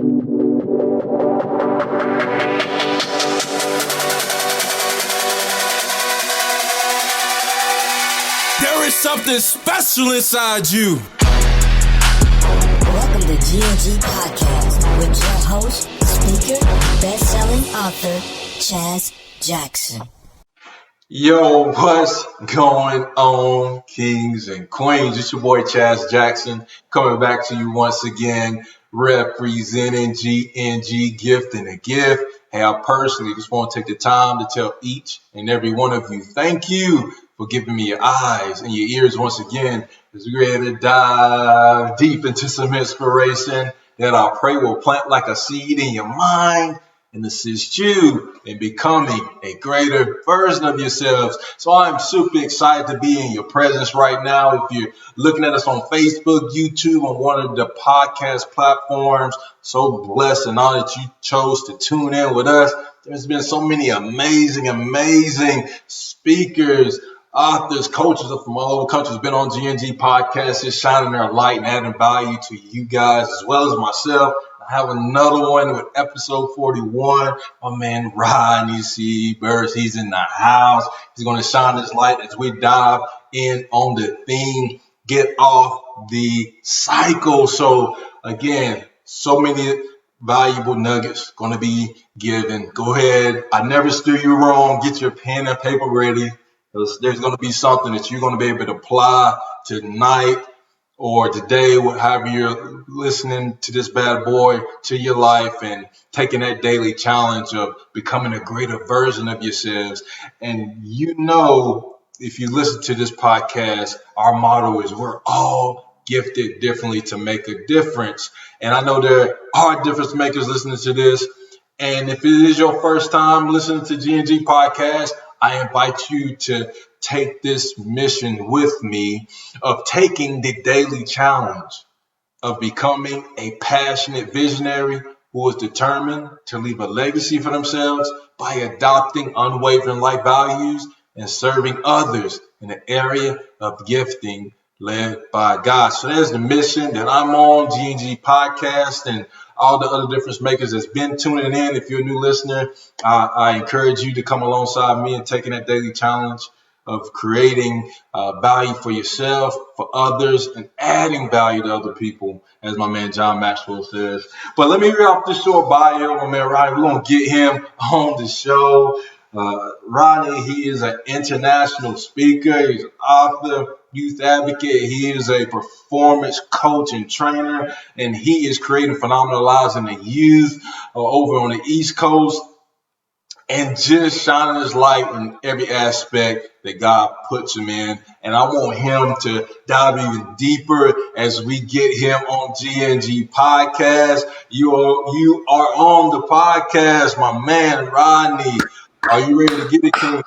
There is something special inside you. Welcome to GNG Podcast with your host, speaker, best-selling author, Chaz Jackson. Yo, what's going on, kings and queens? It's your boy Chaz Jackson coming back to you once again, representing GNG Gift and a Gift. Hey, I personally just want to take the time to tell each and every one of you, thank you for giving me your eyes and your ears once again as we're ready to dive deep into some inspiration that I pray will plant like a seed in your mind and assist you in becoming a greater version of yourselves. So I'm super excited to be in your presence right now. If you're looking at us on Facebook, YouTube, on one of the podcast platforms, so blessed and honored that you chose to tune in with us. There's been so many amazing speakers, authors, coaches from all over the country has been on GNG podcasts, just shining their light and adding value to you guys as well as myself. I have another one with episode 41. My man Rodney C. Burris, he's in the house. He's going to shine his light as we dive in on the theme, get off the cycle. So again, so many valuable nuggets going to be given. Go ahead. I never steer you wrong. Get your pen and paper ready. There's going to be something that you're going to be able to apply tonight or today, however you're listening to this bad boy, to your life and taking that daily challenge of becoming a greater version of yourselves. And you know, if you listen to this podcast, our motto is we're all gifted differently to make a difference. And I know there are difference makers listening to this. And if it is your first time listening to GNG podcast, I invite you to take this mission with me of taking the daily challenge of becoming a passionate visionary who is determined to leave a legacy for themselves by adopting unwavering life values and serving others in the area of gifting led by God. So there's the mission that I'm on, GNG Podcast, and all the other difference makers that's been tuning in. If you're a new listener, I encourage you to come alongside me in taking that daily challenge of creating value for yourself, for others, and adding value to other people, as my man John Maxwell says. But let me read off this short bio, my man Rodney. We're going to get him on the show. Rodney, he is an international speaker. He's an author, youth advocate. He is a performance coach and trainer, and he is creating phenomenal lives in the youth over on the East Coast and just shining his light in every aspect that God puts him in. And I want him to dive even deeper as we get him on GNG Podcast. You are on the podcast, my man Rodney. Are you ready to get it, King?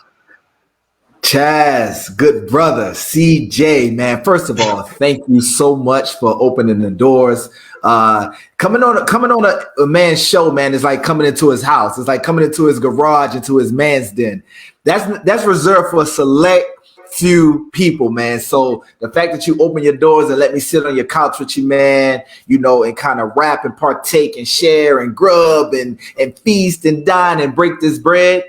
Chaz, good brother, CJ, man. First of all, thank you so much for opening the doors. Coming on a man's show, man, is like coming into his house. It's like coming into his garage, into his man's den. That's reserved for a select few people, man. So the fact that you open your doors and let me sit on your couch with you, man, you know, and kind of rap and partake and share and grub and feast and dine and break this bread,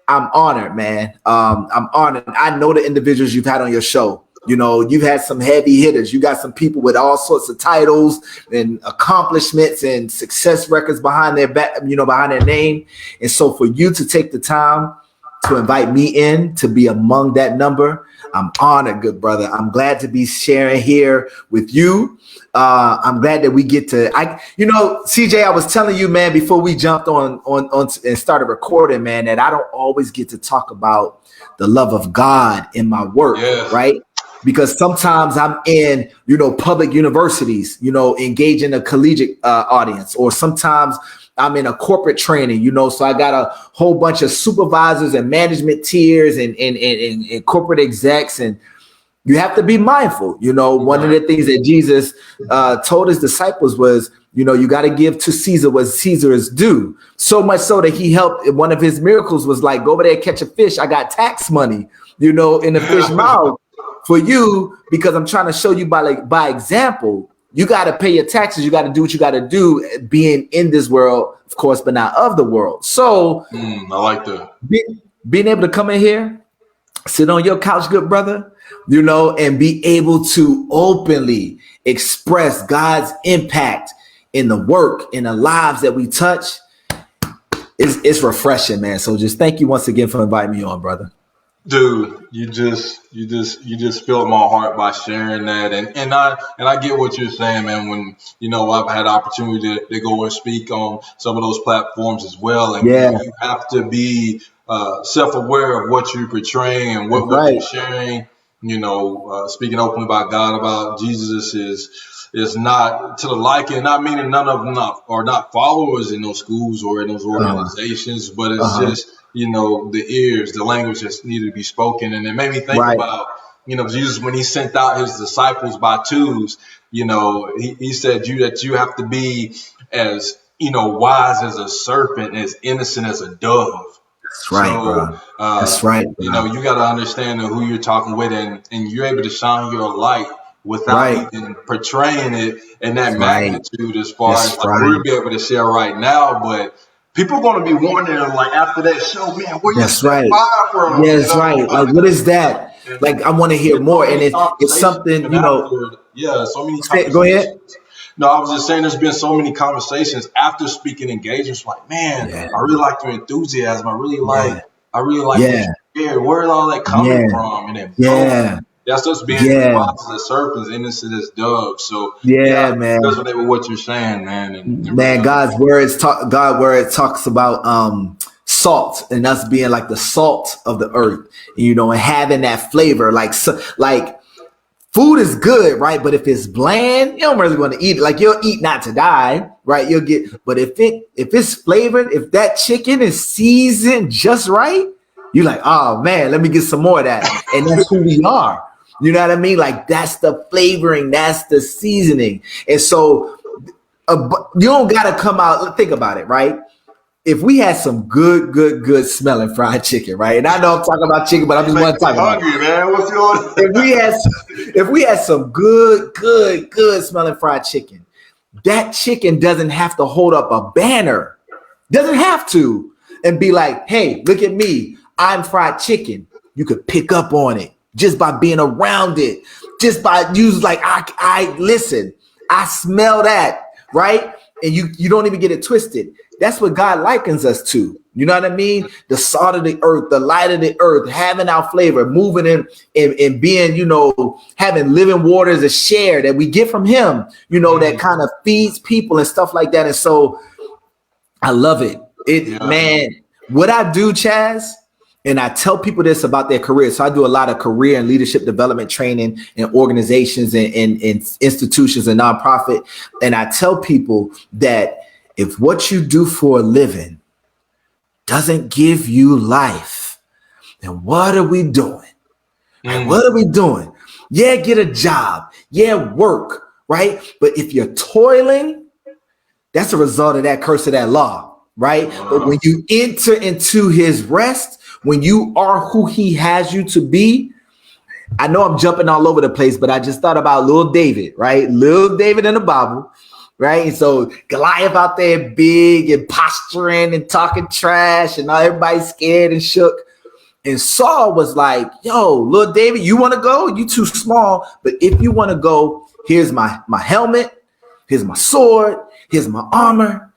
I'm honored, man. I'm honored. I know the individuals you've had on your show. You know, you've had some heavy hitters. You got some people with all sorts of titles and accomplishments and success records behind their back, you know, behind their name. And so for you to take the time to invite me in to be among that number, I'm honored, good brother. I'm glad to be sharing here with you. I'm glad that we get to, CJ, I was telling you, man, before we jumped on and started recording, man, that I don't always get to talk about the love of God in my work, right? Because sometimes I'm in, public universities, engaging a collegiate audience, or sometimes I'm in a corporate training, so I got a whole bunch of supervisors and management tiers and corporate execs, and you have to be mindful. One of the things that Jesus told his disciples was, you got to give to Caesar what Caesar is due. So much so that he helped. One of his miracles was like, go over there and catch a fish. I got tax money, in the fish mouth for you, because I'm trying to show you by example you got to pay your taxes. You got to do what you got to do, being in this world, of course, but not of the world. So I like that. Being able to come in here, sit on your couch, good brother, you know, and be able to openly express God's impact in the work, in the lives that we touch, it's refreshing, man. So just thank you once again for inviting me on, brother. Dude, you just filled my heart by sharing that, and I get what you're saying, man. When I've had opportunity to go and speak on some of those platforms as well, and you have to be self-aware of what you're portraying and what you're sharing. Speaking openly about God, about Jesus is not to the liking. Not meaning none of them are not followers in those schools or in those organizations, but it's just. The ears, the language that needed to be spoken. And it made me think about, Jesus, when he sent out his disciples by twos, he said that you have to be as, wise as a serpent, as innocent as a dove. That's right, bro. That's right. Bro. You got to understand who you're talking with, and you're able to shine your light without even portraying it in that magnitude as far as we'll be able to share right now. But people are going to be wondering, like, after that show, man, where you fire from? Yeah, that's right. Like, what is that? Like, I want to hear more. And it's something, so many. Go ahead. No, I was just saying there's been so many conversations after speaking engagements. Like, man, I really like your enthusiasm. I really like what you shared. Where is all that coming from? And then, that's us being wise as serpents, innocent as doves. So man, resonate with what you're saying, man. And man, God's word talks about salt, and us being like the salt of the earth, and having that flavor. Like food is good, right? But if it's bland, you don't really want to eat it. Like, you'll eat not to die, right? You'll get, but if it's flavored, if that chicken is seasoned just right, you're like, oh man, let me get some more of that. And that's who we are. You know what I mean? Like, that's the flavoring, that's the seasoning. And so you don't got to come out, think about it, right? If we had some good smelling fried chicken, right? And I know I'm talking about chicken, but I just want to talk about it. Man. What's yours? If we had some good smelling fried chicken, that chicken doesn't have to hold up a banner. Doesn't have to. And be like, hey, look at me. I'm fried chicken. You could pick up on it. Just by being around it, just by I listen, I smell that, right? And you don't even get it twisted. That's what God likens us to. You know what I mean? The salt of the earth, the light of the earth, having our flavor, moving in being, having living waters to share that we get from him, that kind of feeds people and stuff like that. And so I love it. Man, what I do, Chaz, and I tell people this about their career. So I do a lot of career and leadership development training in organizations and institutions and nonprofit. And I tell people that if what you do for a living doesn't give you life, then what are we doing? And what are we doing? Yeah, get a job. Yeah, work, right? But if you're toiling, that's a result of that curse of that law, right? But when you enter into his rest, when you are who he has you to be, I know I'm jumping all over the place, but I just thought about little David, right? Little David in the Bible, right? And so Goliath out there big and posturing and talking trash and everybody's scared and shook. And Saul was like, yo, little David, you want to go? You too small. But if you want to go, here's my helmet. Here's my sword. Here's my armor.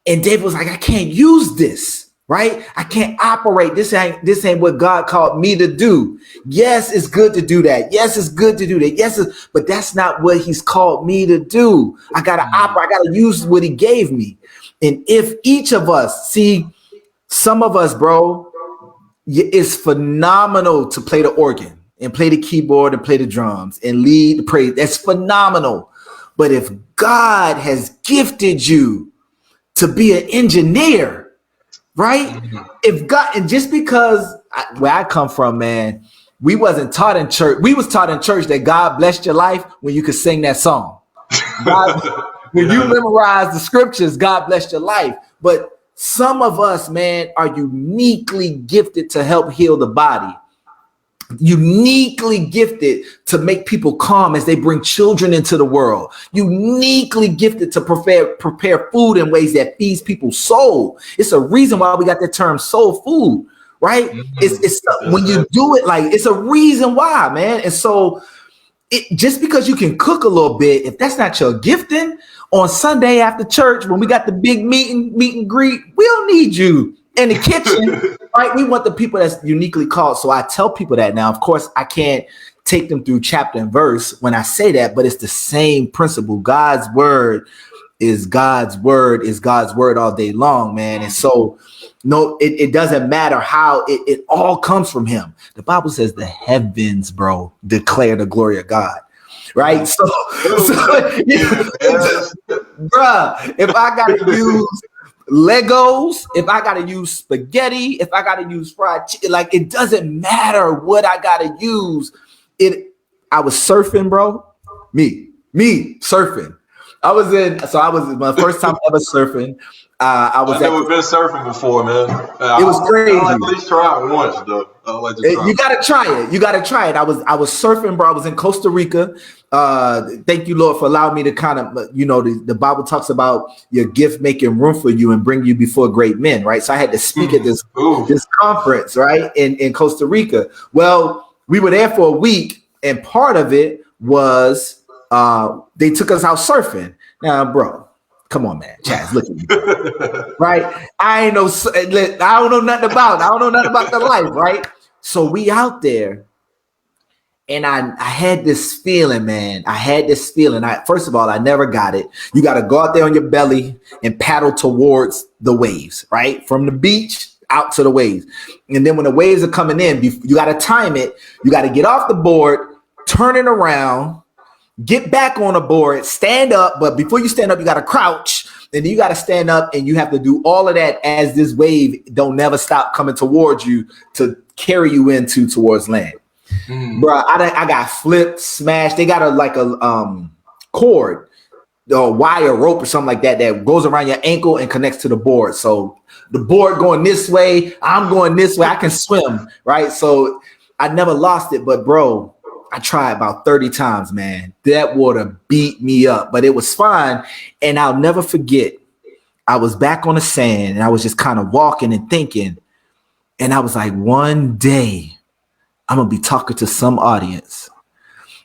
And David was like, I can't use this. Right? I can't operate. This ain't what God called me to do. Yes, it's good to do that. Yes, it's good to do that. Yes, but that's not what he's called me to do. I gotta operate. I gotta use what he gave me. And if each of us, some of us, bro, it's phenomenal to play the organ and play the keyboard and play the drums and lead the praise. That's phenomenal. But if God has gifted you to be an engineer, right? If God, and just because where I come from, man, we wasn't taught in church. We was taught in church that God blessed your life when you could sing that song. When you memorize the scriptures, God blessed your life. But some of us, man, are uniquely gifted to help heal the body. uniquely gifted to make people calm as they bring children into the world, uniquely gifted to prepare food in ways that feeds people's soul. It's a reason why we got the term soul food, right? It's when you do it, like, it's a reason why, man. And so just because you can cook a little bit, if that's not your gifting, on Sunday after church, when we got the big meet and greet, we don't need you in the kitchen, right? We want the people that's uniquely called. So I tell people that now. Of course, I can't take them through chapter and verse when I say that, but it's the same principle. God's word is God's word all day long, man. And so, no, it doesn't matter how it all comes from him. The Bible says the heavens, bro, declare the glory of God. Right. So bruh, if I gotta use Legos, if I gotta use spaghetti, if I gotta use fried chicken, like, it doesn't matter what I gotta use. I was surfing, bro. Me surfing. I was my first time ever surfing. I've never been surfing before, man. It was crazy. I'd like at least try it once, though. You gotta try it. You gotta try it. I was surfing, bro. I was in Costa Rica. Thank you, Lord, for allowing me to kind of, the Bible talks about your gift making room for you and bring you before great men, right? So I had to speak at this conference, right, in Costa Rica. Well, we were there for a week, and part of it was they took us out surfing. Now, bro, come on, man, Chaz, look at me, right? I don't know nothing about the life, right? So we out there, and I had this feeling, man. First of all, I never got it. You got to go out there on your belly and paddle towards the waves, right? From the beach out to the waves. And then when the waves are coming in, you got to time it. You got to get off the board, turn it around, get back on the board, stand up. But before you stand up, you got to crouch. And then you got to stand up, and you have to do all of that as this wave don't never stop coming towards you to carry you towards land. Bro, I got flipped, smashed. They got a cord, wire rope or something like that goes around your ankle and connects to the board. So the board going this way, I'm going this way. I can swim, right? So I never lost it, but bro, I tried about 30 times, man. That water beat me up, but it was fine. And I'll never forget, I was back on the sand, and I was just kind of walking and thinking, and I was like, one day I'm going to be talking to some audience,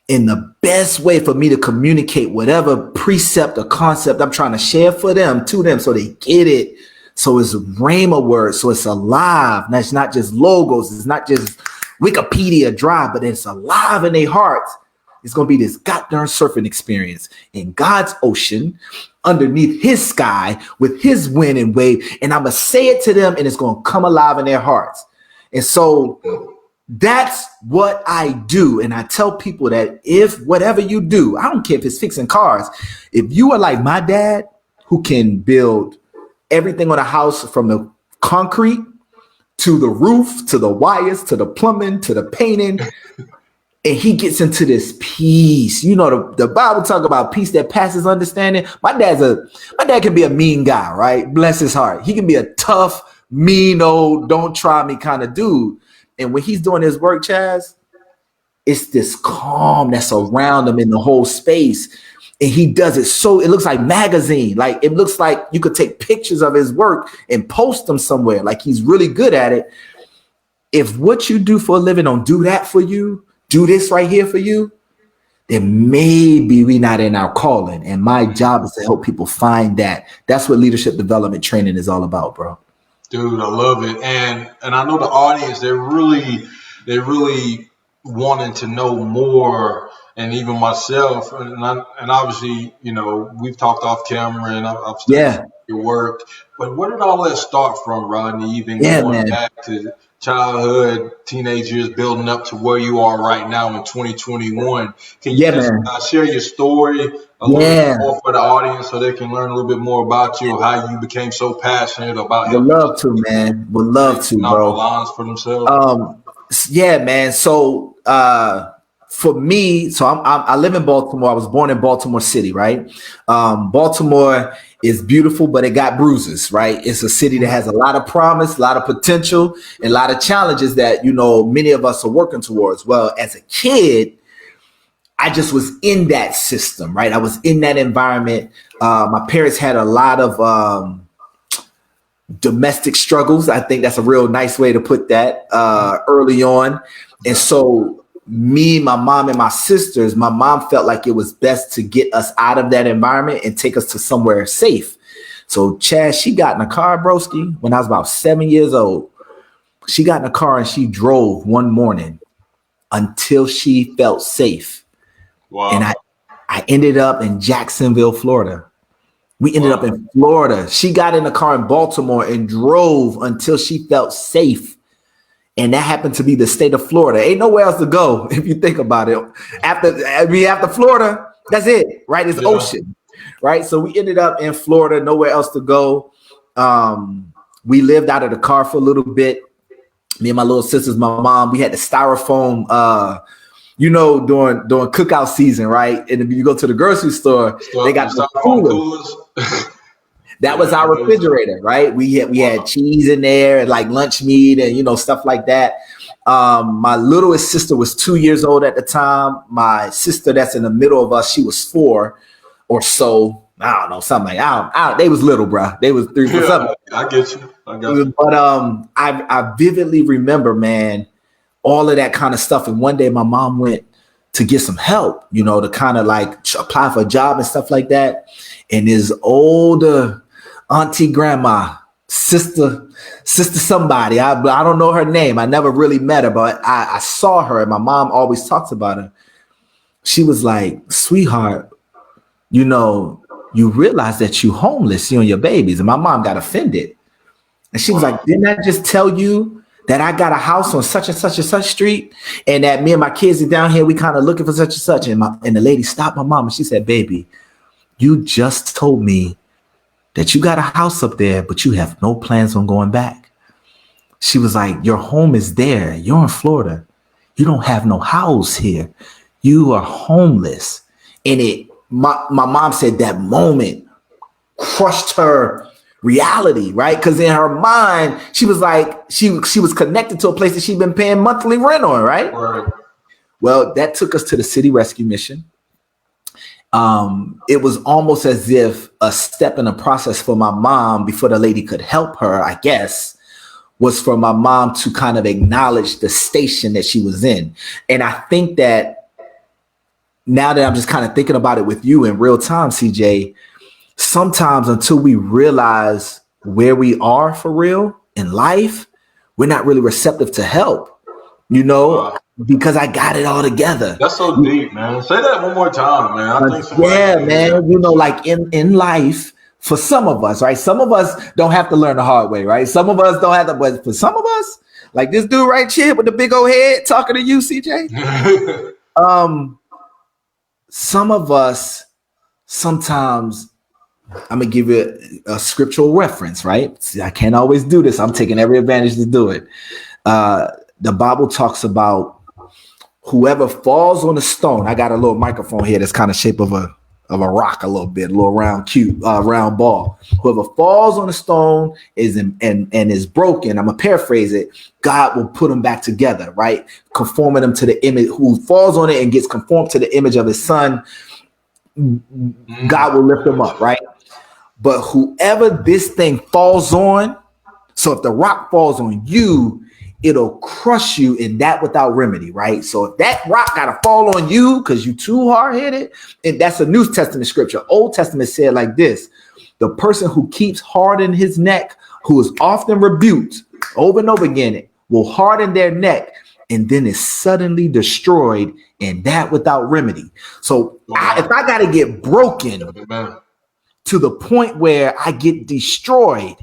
and the best way for me to communicate whatever precept or concept I'm trying to share to them, so they get it. So it's rhema words. So it's alive. Now, it's not just logos. It's not just Wikipedia dry, but it's alive in their hearts. It's going to be this goddamn surfing experience in God's ocean, underneath his sky, with his wind and wave. And I'm going to say it to them, and it's going to come alive in their hearts. And so that's what I do. And I tell people that if whatever you do, I don't care if it's fixing cars, if you are like my dad, who can build everything on a house from the concrete to the roof, to the wires, to the plumbing, to the painting, and he gets into this peace. The Bible talk about peace that passes understanding. My dad can be a mean guy, right? Bless his heart. He can be a tough, mean, old, don't try me kind of dude. And when he's doing his work, Chaz, it's this calm that's around him in the whole space. And he does it so it looks like magazine. Like, it looks like you could take pictures of his work and post them somewhere. Like, he's really good at it. If what you do for a living don't do that for you, do this right here for you, then maybe we're not in our calling. And my job is to help people find that. That's what leadership development training is all about, bro. Dude, I love it. And I know the audience, they're really wanting to know more. And even myself, and obviously, we've talked off camera, and I've studied your work. But where did all that start from, Rodney? Even going back to childhood, teenage years, building up to where you are right now in 2021. Can you share your story a little bit more for the audience, so they can learn a little bit more about you, how you became so passionate about helping? Would love to, man. Would love to, bro. Lines for themselves. Yeah, man. So for me, so I live in Baltimore. I was born in Baltimore City, right? Baltimore is beautiful, but it got bruises, right? It's a city that has a lot of promise, a lot of potential, and a lot of challenges that, you know, many of us are working towards. Well, as a kid, I just was in that system, right? I was in that environment. My parents had a lot of domestic struggles. I think that's a real nice way to put that early on. And so me, my mom, and my sisters, my mom felt like it was best to get us out of that environment and take us to somewhere safe. So Chaz, she got in a car, broski, when I was about 7 years old. She got in a car and she drove one morning until she felt safe. Wow. And I ended up in Jacksonville, Florida. We ended up in Florida. She got in a car in Baltimore and drove until she felt safe. And that happened to be the state of Florida. Ain't nowhere else to go if you think about it. After Florida, that's it, right? It's ocean, right? So we ended up in Florida, nowhere else to go. We lived out of the car for a little bit. Me and my little sisters, my mom, we had the styrofoam, during cookout season, right? And if you go to the grocery store, they got the coolers. That was our refrigerator, right? We had cheese in there and like lunch meat and, stuff like that. My littlest sister was 2 years old at the time. My sister that's in the middle of us, she was 4 or so. I don't know, something like they was little, bro. They was 3 or something. I get you. But I vividly remember, man, all of that kind of stuff. And one day my mom went to get some help, to kind of like apply for a job and stuff like that. And this older auntie, grandma, sister somebody, I don't know her name. I never really met her, but I saw her and my mom always talks about her. She was like, sweetheart, you realize that you homeless, you and your babies. And my mom got offended. And she was like, didn't I just tell you that I got a house on such and such and such street, and that me and my kids are down here, we kind of looking for such and such. And the lady stopped my mom and she said, baby, you just told me that you got a house up there, but you have no plans on going back. She was like, your home is there. You're in Florida. You don't have no house here. You are homeless. And my mom said that moment crushed her reality, right? Because in her mind, she was like, she was connected to a place that she'd been paying monthly rent on, right? Well, that took us to the city rescue mission. It was almost as if a step in the process for my mom before the lady could help her, I guess, was for my mom to kind of acknowledge the station that she was in. And I think that now that I'm just kind of thinking about it with you in real time, CJ, sometimes until we realize where we are for real in life, we're not really receptive to help, because I got it all together. That's so deep, man. Say that one more time, man. I think man. Like in life, for some of us, right? Some of us don't have to learn the hard way, right? Some of us don't have to, but for some of us, like this dude right here with the big old head talking to you, CJ. Some of us, sometimes, I'm gonna give you a scriptural reference, right? See, I can't always do this. I'm taking every advantage to do it. The Bible talks about whoever falls on a stone. I got a little microphone here that's kind of shape of a rock, a little bit, a little round round ball. Whoever falls on a stone and is broken. I'm gonna paraphrase it. God will put them back together, right? Conforming them to the image. Who falls on it and gets conformed to the image of His Son, God will lift them up, right? But whoever this thing falls on, so if the rock falls on you, it'll crush you, and that without remedy, right? So if that rock gotta fall on you because you too hard-headed, and that's a New Testament scripture. Old Testament said like this: the person who keeps hard in his neck, who is often rebuked over and over again, will harden their neck and then is suddenly destroyed, and that without remedy. So if I gotta get broken to the point where I get destroyed,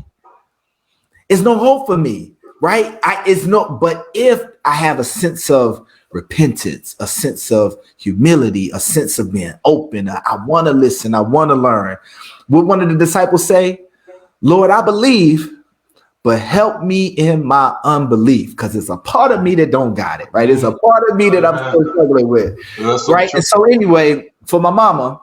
it's no hope for me. Right? But if I have a sense of repentance, a sense of humility, a sense of being open, I want to listen, I want to learn. What one of the disciples say? Lord, I believe, but help me in my unbelief, because it's a part of me that don't got it, right? It's a part of me that I'm still struggling with, right? And so anyway, for my mama,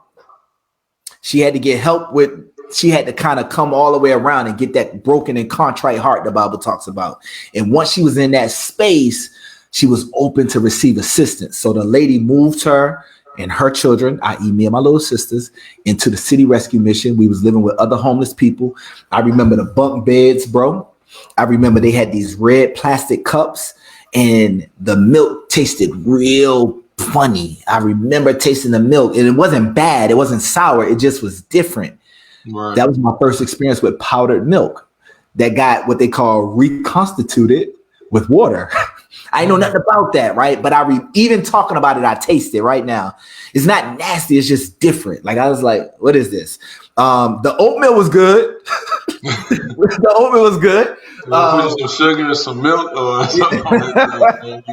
she had to get help with, she had to kind of come all the way around and get that broken and contrite heart the Bible talks about. And once she was in that space, she was open to receive assistance. So the lady moved her and her children, i.e. me and my little sisters, into the city rescue mission. We was living with other homeless people. I remember the bunk beds, bro. I remember they had these red plastic cups and the milk tasted real funny. I remember tasting the milk and it wasn't bad. It wasn't sour. It just was different. Right. That was my first experience with powdered milk that got what they call reconstituted with water. I know nothing about that, right? But even talking about it, I taste it right now. It's not nasty. It's just different. Like I was like, what is this? The oatmeal was good. The oatmeal was good. Put some sugar and some milk or something like that.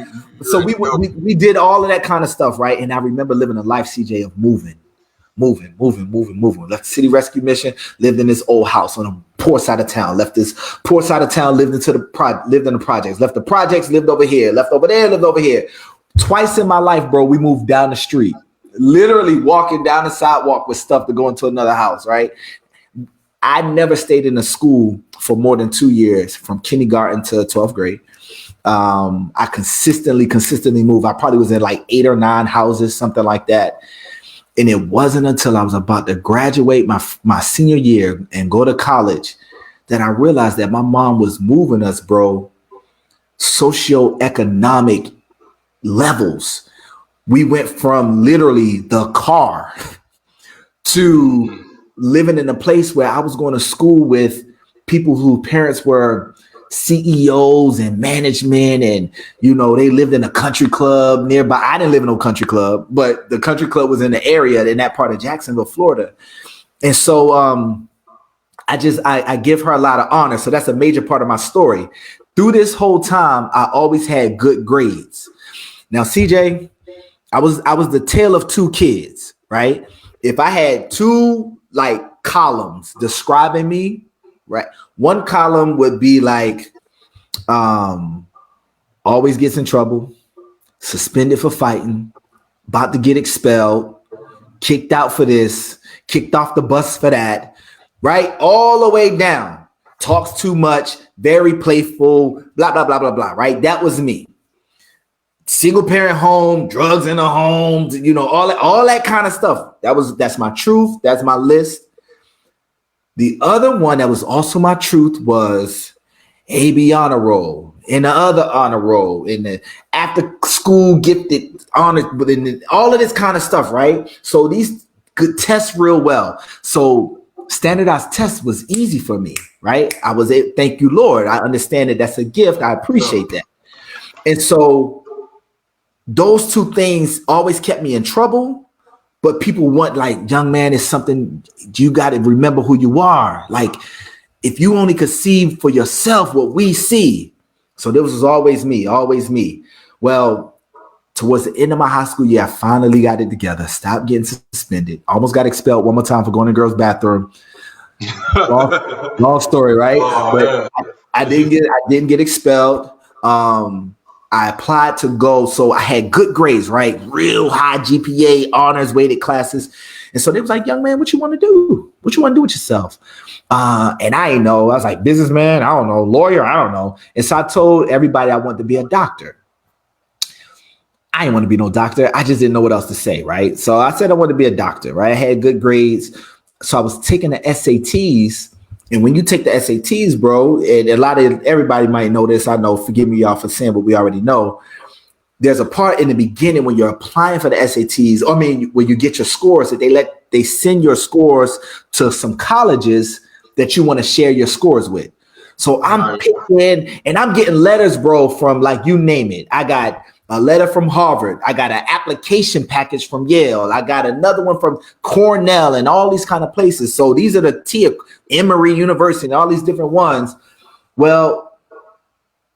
So we did all of that kind of stuff, right? And I remember living a life, CJ, of moving. Left the city rescue mission, lived in this old house on a poor side of town. Left this poor side of town, lived in the projects. Left the projects, lived over here. Left over there, lived over here. Twice in my life, bro, we moved down the street. Literally walking down the sidewalk with stuff to go into another house, right? I never stayed in a school for more than 2 years, from kindergarten to 12th grade. I consistently moved. I probably was in like 8 or 9 houses, something like that. And it wasn't until I was about to graduate my senior year and go to college that I realized that my mom was moving us, bro, socioeconomic levels. We went from literally the car to living in a place where I was going to school with people whose parents were CEOs and management, and they lived in a country club nearby. I didn't live in no country club, but the country club was in the area in that part of Jacksonville, Florida. And so I give her a lot of honor. So that's a major part of my story. Through this whole time, I always had good grades. Now, CJ, I was the tale of 2 kids, right? If I had 2 like columns describing me, right? One column would be like, always gets in trouble, suspended for fighting, about to get expelled, kicked out for this, kicked off the bus for that, right? All the way down, talks too much, very playful, blah, blah, blah, blah, blah, right? That was me. Single parent home, drugs in the home, all that kind of stuff. That's my truth. That's my list. The other one that was also my truth was AB honor roll, and the other honor roll, and the after school gifted honor, but all of this kind of stuff, right? So these could test real well. So standardized tests was easy for me, right? Thank you, Lord. I understand that that's a gift. I appreciate that. And so those 2 things always kept me in trouble. But people want, like, young man, is something you got to remember who you are. Like, if you only could see for yourself what we see. So this was always me. Well, towards the end of my high school year, I finally got it together. Stopped getting suspended. Almost got expelled one more time for going to the girls' bathroom. long story, right? But I didn't get expelled. I applied to go. So I had good grades, right? Real high GPA, honors, weighted classes. And so they was like, young man, what you want to do? What you want to do with yourself? And I didn't know. I was like, businessman, I don't know. Lawyer, I don't know. And so I told everybody I wanted to be a doctor. I didn't want to be no doctor. I just didn't know what else to say, right? So I said I wanted to be a doctor, right? I had good grades. So I was taking the SATs. And when you take the SATs, bro, and everybody might know this. I know, forgive me, y'all, for saying what we already know. There's a part in the beginning when you're applying for the SATs, when you get your scores, that they send your scores to some colleges that you want to share your scores with. So I'm picking and I'm getting letters, bro, from like you name it. I got a letter from Harvard. I got an application package from Yale. I got another one from Cornell and all these kind of places. So these are the tier, Emory University, and all these different ones. Well,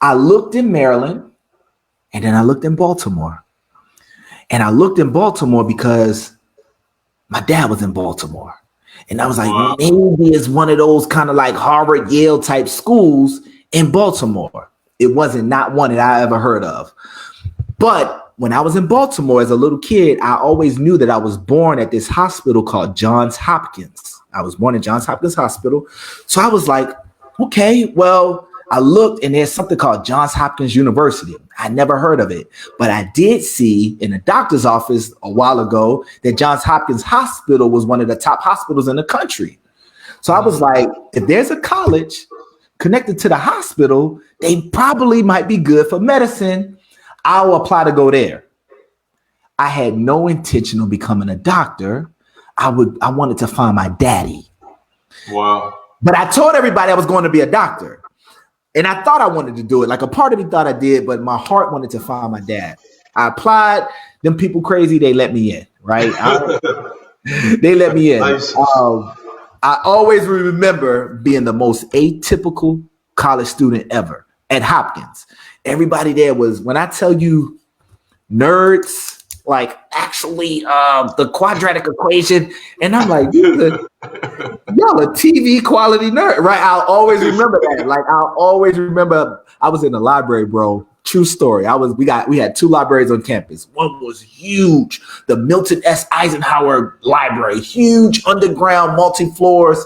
I looked in Maryland and then I looked in Baltimore. And I looked in Baltimore because my dad was in Baltimore. And I was like, maybe it's one of those kind of like Harvard, Yale type schools in Baltimore. It wasn't not one that I ever heard of. But when I was in Baltimore as a little kid, I always knew that I was born at this hospital called Johns Hopkins. I was born at Johns Hopkins Hospital. So I was like, okay, well, I looked and there's something called Johns Hopkins University. I never heard of it, but I did see in a doctor's office a while ago that Johns Hopkins Hospital was one of the top hospitals in the country. So I was like, if there's a college connected to the hospital, they probably might be good for medicine. I'll apply to go there. I had no intention of becoming a doctor. I wanted to find my daddy. Wow. But I told everybody I was going to be a doctor. And I thought I wanted to do it. Like a part of me thought I did, but my heart wanted to find my dad. I applied. Them people crazy, they let me in, right? They let me in. Nice. I always remember being the most atypical college student ever at Hopkins. Everybody there was, when I tell you nerds, like actually the quadratic equation. And I'm like, y'all a TV quality nerd, right? I'll always remember that. Like I'll always remember I was in the library, bro. True story. We had 2 libraries on campus. One was huge, the Milton S. Eisenhower Library, huge underground, multi-floors,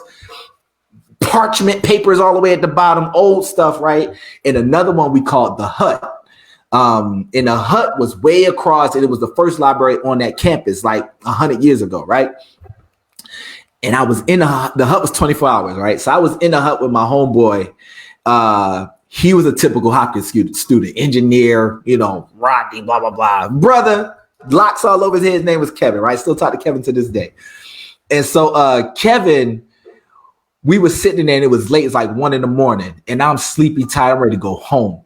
parchment papers all the way at the bottom, old stuff, right? And another one we called the Hut. And the Hut was way across, and it was the first library on that campus, like 100 years ago, right? And I was in the Hut was 24 hours, right? So I was in the Hut with my homeboy. He was a typical Hopkins student, engineer, Rodney, blah, blah, blah. Brother, locks all over his head. His name was Kevin, right? Still talk to Kevin to this day. And so Kevin, we were sitting there and it was late. It's like 1 a.m. and I'm sleepy, tired, I'm ready to go home.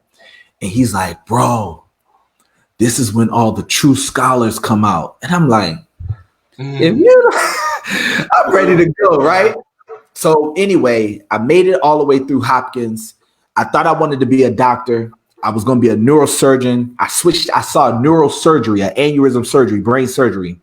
And he's like, bro, this is when all the true scholars come out. And I'm like, if you, I'm ready to go, right? So anyway, I made it all the way through Hopkins. I thought I wanted to be a doctor. I was going to be a neurosurgeon. I saw neurosurgery, an aneurysm surgery, brain surgery.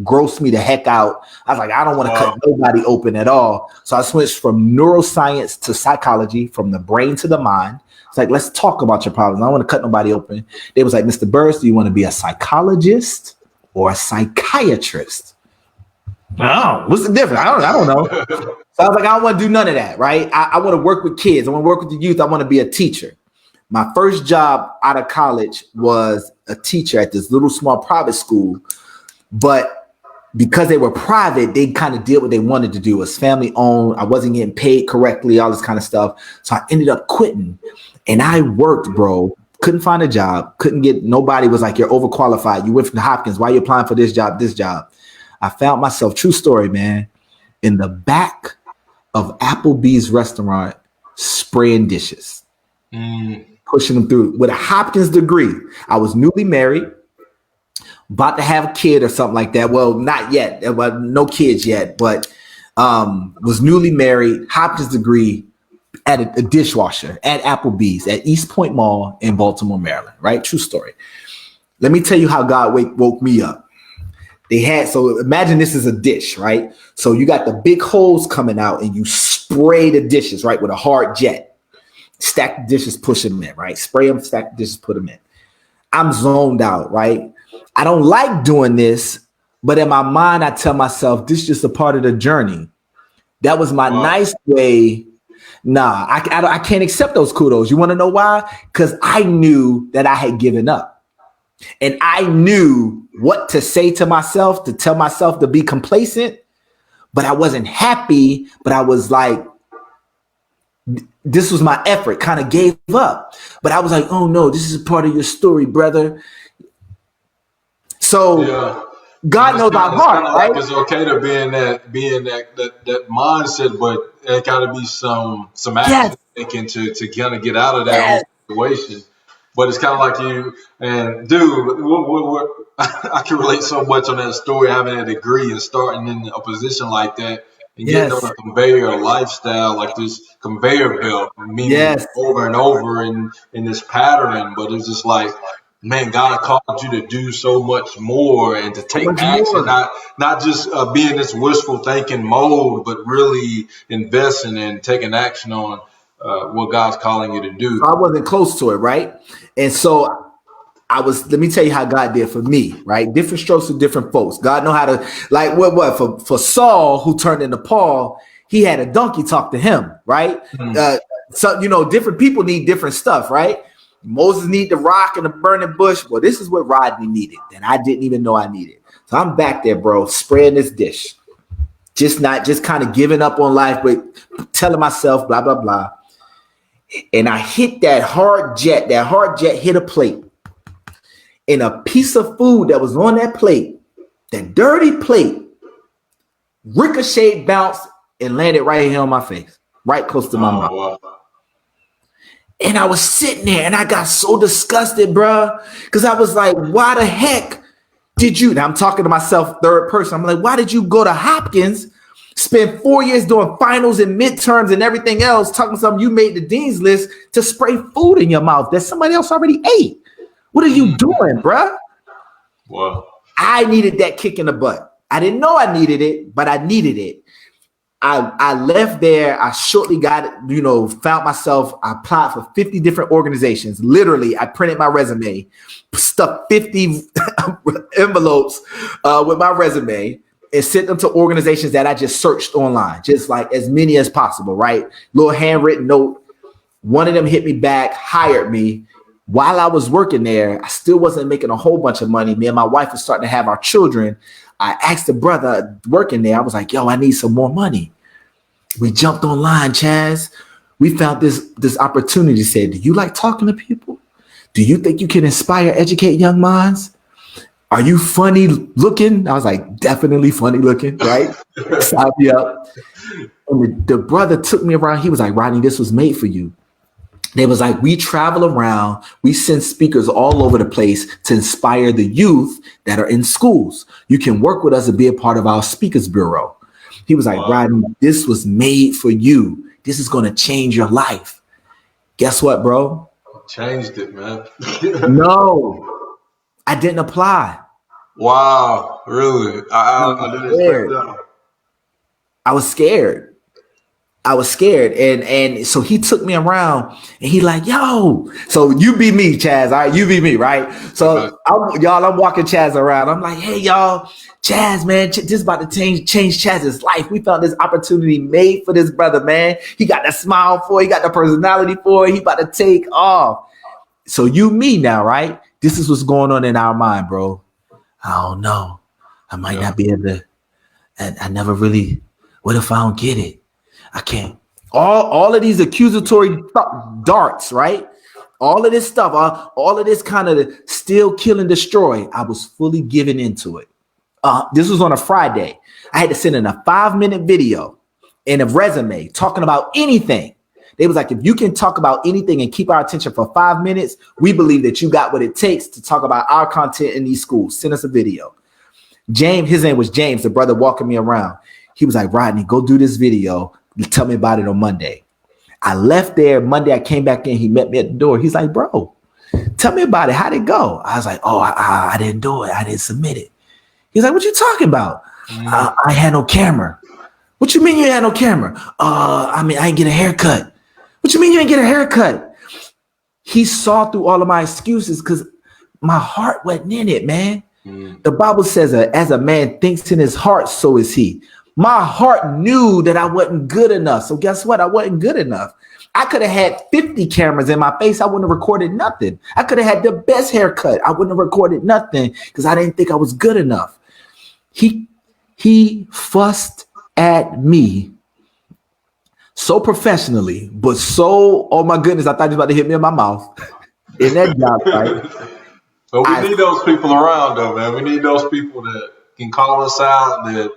Grossed me the heck out. I was like, I don't want to cut nobody open at all. So I switched from neuroscience to psychology, from the brain to the mind. It's like, let's talk about your problems. I don't want to cut nobody open. They was like, Mr. Burris, do you want to be a psychologist or a psychiatrist? Oh, what's the difference? I don't know. So I was like, I don't want to do none of that, right? I want to work with kids. I want to work with the youth. I want to be a teacher. My first job out of college was a teacher at this little small private school. But because they were private, they kind of did what they wanted to do. It was family owned. I wasn't getting paid correctly, all this kind of stuff. So I ended up quitting. And I worked, bro. Couldn't find a job. Nobody was like, you're overqualified. You went from Hopkins. Why are you applying for this job, this job? I found myself, true story, man, in the back of Applebee's restaurant, spraying dishes, pushing them through with a Hopkins degree. I was newly married, about to have a kid or something like that. Well, not yet. Well, no kids yet, but was newly married, Hopkins degree at a dishwasher at Applebee's at East Point Mall in Baltimore, Maryland, right? True story. Let me tell you how God woke me up. So imagine this is a dish, right? So you got the big holes coming out and you spray the dishes, right? With a hard jet. Stack the dishes, push them in, right? Spray them, stack the dishes, put them in. I'm zoned out, right? I don't like doing this, but in my mind, I tell myself, this is just a part of the journey. That was my nice way. Nah, I can't accept those kudos. You want to know why? Because I knew that I had given up. And I knew what to say to myself, to tell myself to be complacent, but I wasn't happy. But I was like, this was my effort, kind of gave up. But I was like, oh no, this is a part of your story, brother. So God knows our heart, right? Like it's okay to be in that mindset, but there got to be some action taken to kind of get out of that situation. But it's kind of like you and dude, I can relate so much on that story, having a degree and starting in a position like that and getting on a conveyor lifestyle, like this conveyor belt, meaning over and over in this pattern. But it's just like, man, God called you to do so much more and to take action, not just be in this wishful thinking mode, but really investing and taking action on what God's calling you to do. So I wasn't close to it, right? And so let me tell you how God did for me, right? Different strokes for different folks. God know how to, like for Saul, who turned into Paul, he had a donkey talk to him, right? So, different people need different stuff, right? Moses need the rock and the burning bush. Well, this is what Rodney needed that I didn't even know I needed. So I'm back there, bro, spreading this dish. Just kind of giving up on life, but telling myself, blah, blah, blah. And I hit that hard jet. That hard jet hit a plate. And a piece of food that was on that plate, that dirty plate, ricocheted, bounced, and landed right here on my face, right close to my mouth. Wow. And I was sitting there and I got so disgusted, bro, because I was like, why the heck did you? Now I'm talking to myself, third person. I'm like, why did you go to Hopkins, spend 4 years doing finals and midterms and everything else, talking something you made the dean's list to spray food in your mouth that somebody else already ate? What are you doing, bruh? Wow. I needed that kick in the butt. I didn't know I needed it, but I needed it. I left there. I shortly got, found myself. I applied for 50 different organizations. Literally, I printed my resume, stuck 50 envelopes with my resume, and sent them to organizations that I just searched online, just like as many as possible, right? Little handwritten note. One of them hit me back, hired me. While I was working there, I still wasn't making a whole bunch of money. Me and my wife were starting to have our children. I asked the brother working there, I was like, yo, I need some more money. We jumped online, Chaz. We found this opportunity. Said, do you like talking to people? Do you think you can inspire, educate young minds? Are you funny looking? I was like, definitely funny looking, right? Sign me up. And the brother took me around. He was like, Rodney, this was made for you. They was like, we travel around, we send speakers all over the place to inspire the youth that are in schools. You can work with us and be a part of our speakers bureau. He was like, wow. Rodney, this was made for you. This is going to change your life. Guess what, bro? Changed it, man. No, I didn't apply. Wow, really? I didn't expect that. I was scared. And so he took me around and he like, yo, so you be me, Chaz. All right, you be me, right? So I'm walking Chaz around. I'm like, hey, y'all, Chaz, man, this is about to change Chaz's life. We found this opportunity made for this brother, man. He got the smile for it. He got the personality for it. He about to take off. So you, me now, right? This is what's going on in our mind, bro. I don't know. I might not be able to. And I never really, what if I don't get it? I can't. All of these accusatory darts, right? All of this stuff, all of this kind of steal, kill, and destroy. I was fully given into it. This was on a Friday. I had to send in a 5-minute video and a resume talking about anything. They was like, if you can talk about anything and keep our attention for 5 minutes, we believe that you got what it takes to talk about our content in these schools. Send us a video. James, his name was James, the brother walking me around. He was like, Rodney, go do this video. Tell me about it on Monday. I left there Monday. I came back in. He met me at the door. He's like, bro, tell me about it. How'd it go? I was like, oh, I didn't do it. I didn't submit it. He's like, what you talking about? I had no camera. What you mean you had no camera? I didn't get a haircut. What you mean you didn't get a haircut? He saw through all of my excuses because my heart wasn't in it, man. The Bible says, as a man thinks in his heart, so is he. My heart knew that I wasn't good enough. So guess what? I wasn't good enough. I could have had 50 cameras in my face. I wouldn't have recorded nothing. I could have had the best haircut. I wouldn't have recorded nothing because I didn't think I was good enough. He fussed at me so professionally, but so, oh my goodness, I thought he was about to hit me in my mouth in that job, right? But we need those people around, though, man. We need those people that can call us out, that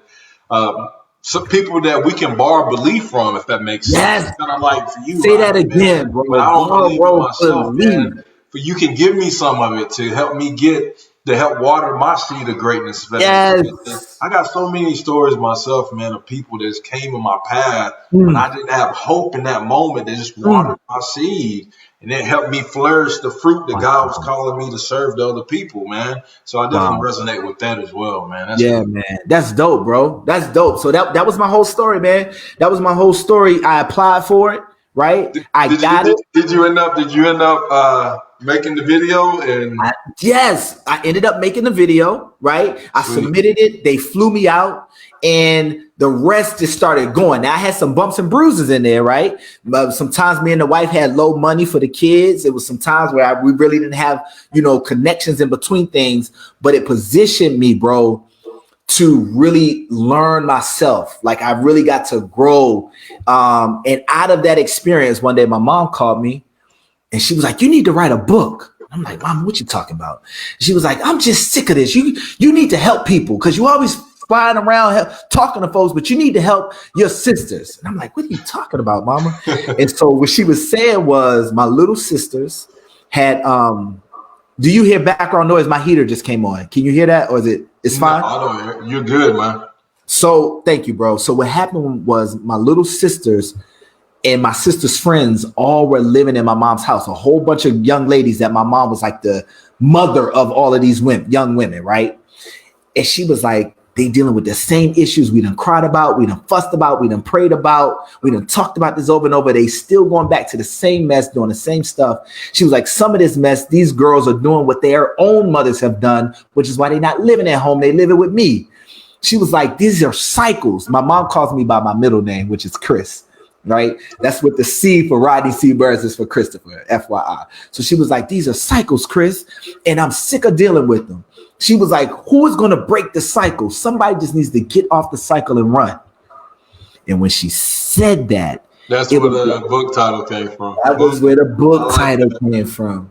some people that we can borrow belief from, if that makes sense. Kind of like for you. Say that again, bro. I don't believe in myself, man. But you can give me some of it to help me help water my seed of greatness. Yes. I got so many stories myself, man, of people that came in my path when I didn't have hope in that moment. They just watered my seed. And it helped me flourish the fruit that God was calling me to serve to other people, man. So I definitely resonate with that as well, man. Man. That's dope, bro. That's dope. So that was my whole story, man. That was my whole story. I applied for it, right? Did you end up making the video? And Yes, I ended up making the video, right? I submitted it. They flew me out, and the rest just started going. Now I had some bumps and bruises in there, right? Sometimes me and the wife had low money for the kids. It was some times where we really didn't have, connections in between things, but it positioned me, bro, to really learn myself. Like I really got to grow. And out of that experience, one day my mom called me and she was like, "You need to write a book." I'm like, "Mom, what you talking about?" She was like, "I'm just sick of this. You need to help people because you always flying around talking to folks, but you need to help your sisters." And I'm like, "What are you talking about, Mama?" And so what she was saying was my little sisters had, do you hear background noise? My heater just came on. Can you hear that? Or it's fine? No, I don't hear. You're good, man. So thank you, bro. So what happened was my little sisters and my sister's friends all were living in my mom's house. A whole bunch of young ladies that my mom was like the mother of all of these young women, right? And she was like, they dealing with the same issues we done cried about, we done fussed about, we done prayed about, we done talked about this over and over. They still going back to the same mess, doing the same stuff. She was like, some of this mess, these girls are doing what their own mothers have done, which is why they're not living at home. They living with me. She was like, these are cycles. My mom calls me by my middle name, which is Chris, right? That's what the C for Rodney C Burris is for Christopher, FYI. So she was like, these are cycles, Chris, and I'm sick of dealing with them. She was like, who is going to break the cycle? Somebody just needs to get off the cycle and run. And when she said that, that's where the book title came from. That was where the book title came from.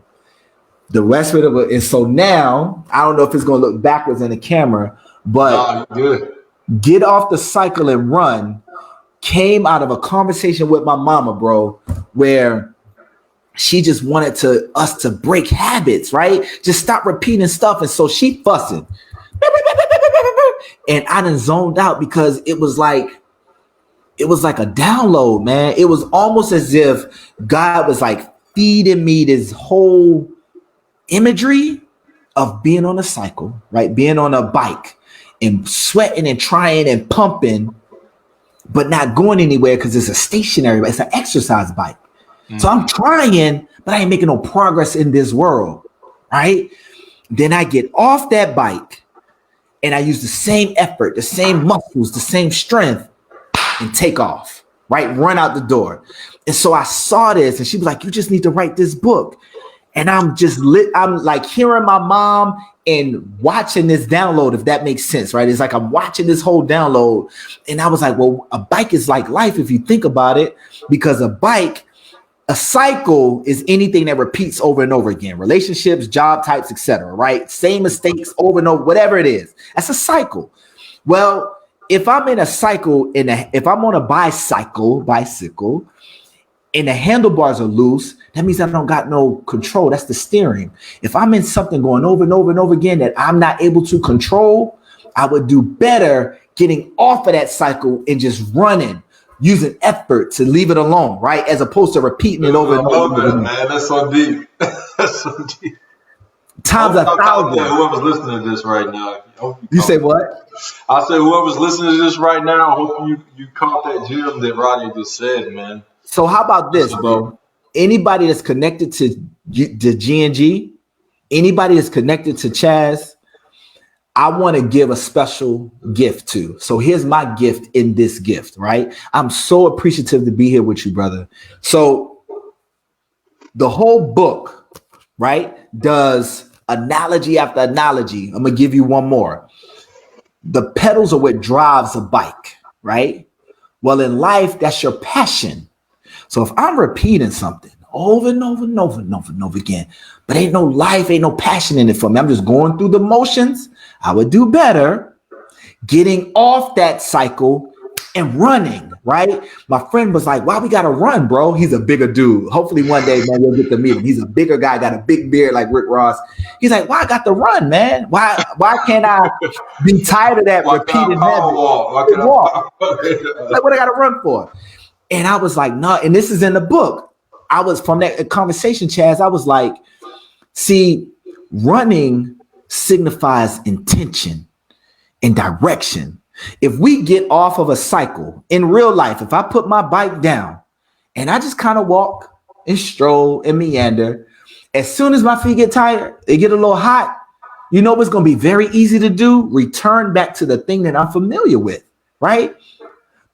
The rest of the book. And so now, I don't know if it's going to look backwards in the camera, but Get Off the Cycle and Run came out of a conversation with my mama, bro, where she just wanted us to break habits, right? Just stop repeating stuff. And so she fussing. And I done zoned out because it was like a download, man. It was almost as if God was like feeding me this whole imagery of being on a cycle, right? Being on a bike and sweating and trying and pumping, but not going anywhere because it's a stationary, it's an exercise bike. So I'm trying, but I ain't making no progress in this world, right? Then I get off that bike and I use the same effort, the same muscles, the same strength and take off, right? Run out the door. And so I saw this and she was like, you just need to write this book. And I'm like hearing my mom and watching this download, if that makes sense, right? It's like I'm watching this whole download. And I was like, well, a bike is like life if you think about it, because a cycle is anything that repeats over and over again. Relationships, job types, etc. Right? Same mistakes over and over, whatever it is. That's a cycle. Well, if I'm in a cycle, if I'm on a bicycle, and the handlebars are loose, that means I don't got no control. That's the steering. If I'm in something going over and over and over again that I'm not able to control, I would do better getting off of that cycle and just running, using effort to leave it alone, right? As opposed to repeating it over and over. I love that, man. That's so deep. That's so deep. Times 1,000. Whoever's listening to this right now. You say what? I said whoever's listening to this right now, I hope you caught that gem that Rodney just said, man. So how about this, bro? Anybody that's connected to GNG, anybody that's connected to Chaz, I want to give a special gift to. So here's my gift in this gift, right? I'm so appreciative to be here with you, brother. So the whole book, right, does analogy after analogy. I'm going to give you one more. The pedals are what drives a bike, right? Well, in life, that's your passion. So if I'm repeating something over and over and over and over and over again, but ain't no life, ain't no passion in it for me, I'm just going through the motions, I would do better getting off that cycle and running, right? My friend was like, why we got to run, bro? He's a bigger dude. Hopefully one day, man, you'll get to meet him. He's a bigger guy, got a big beard like Rick Ross. He's like, why I got to run, man? Why can't I be tired of that repeated habit? Walk. Like, what I got to run for? And I was like, no, and this is in the book. I was from that conversation, Chaz. I was like, see, running signifies intention and direction. If we get off of a cycle in real life, if I put my bike down And I just kind of walk and stroll and meander. As soon as my feet get tired, they get a little hot. You know what's going to be very easy to do? Return back to the thing that I'm familiar with, right?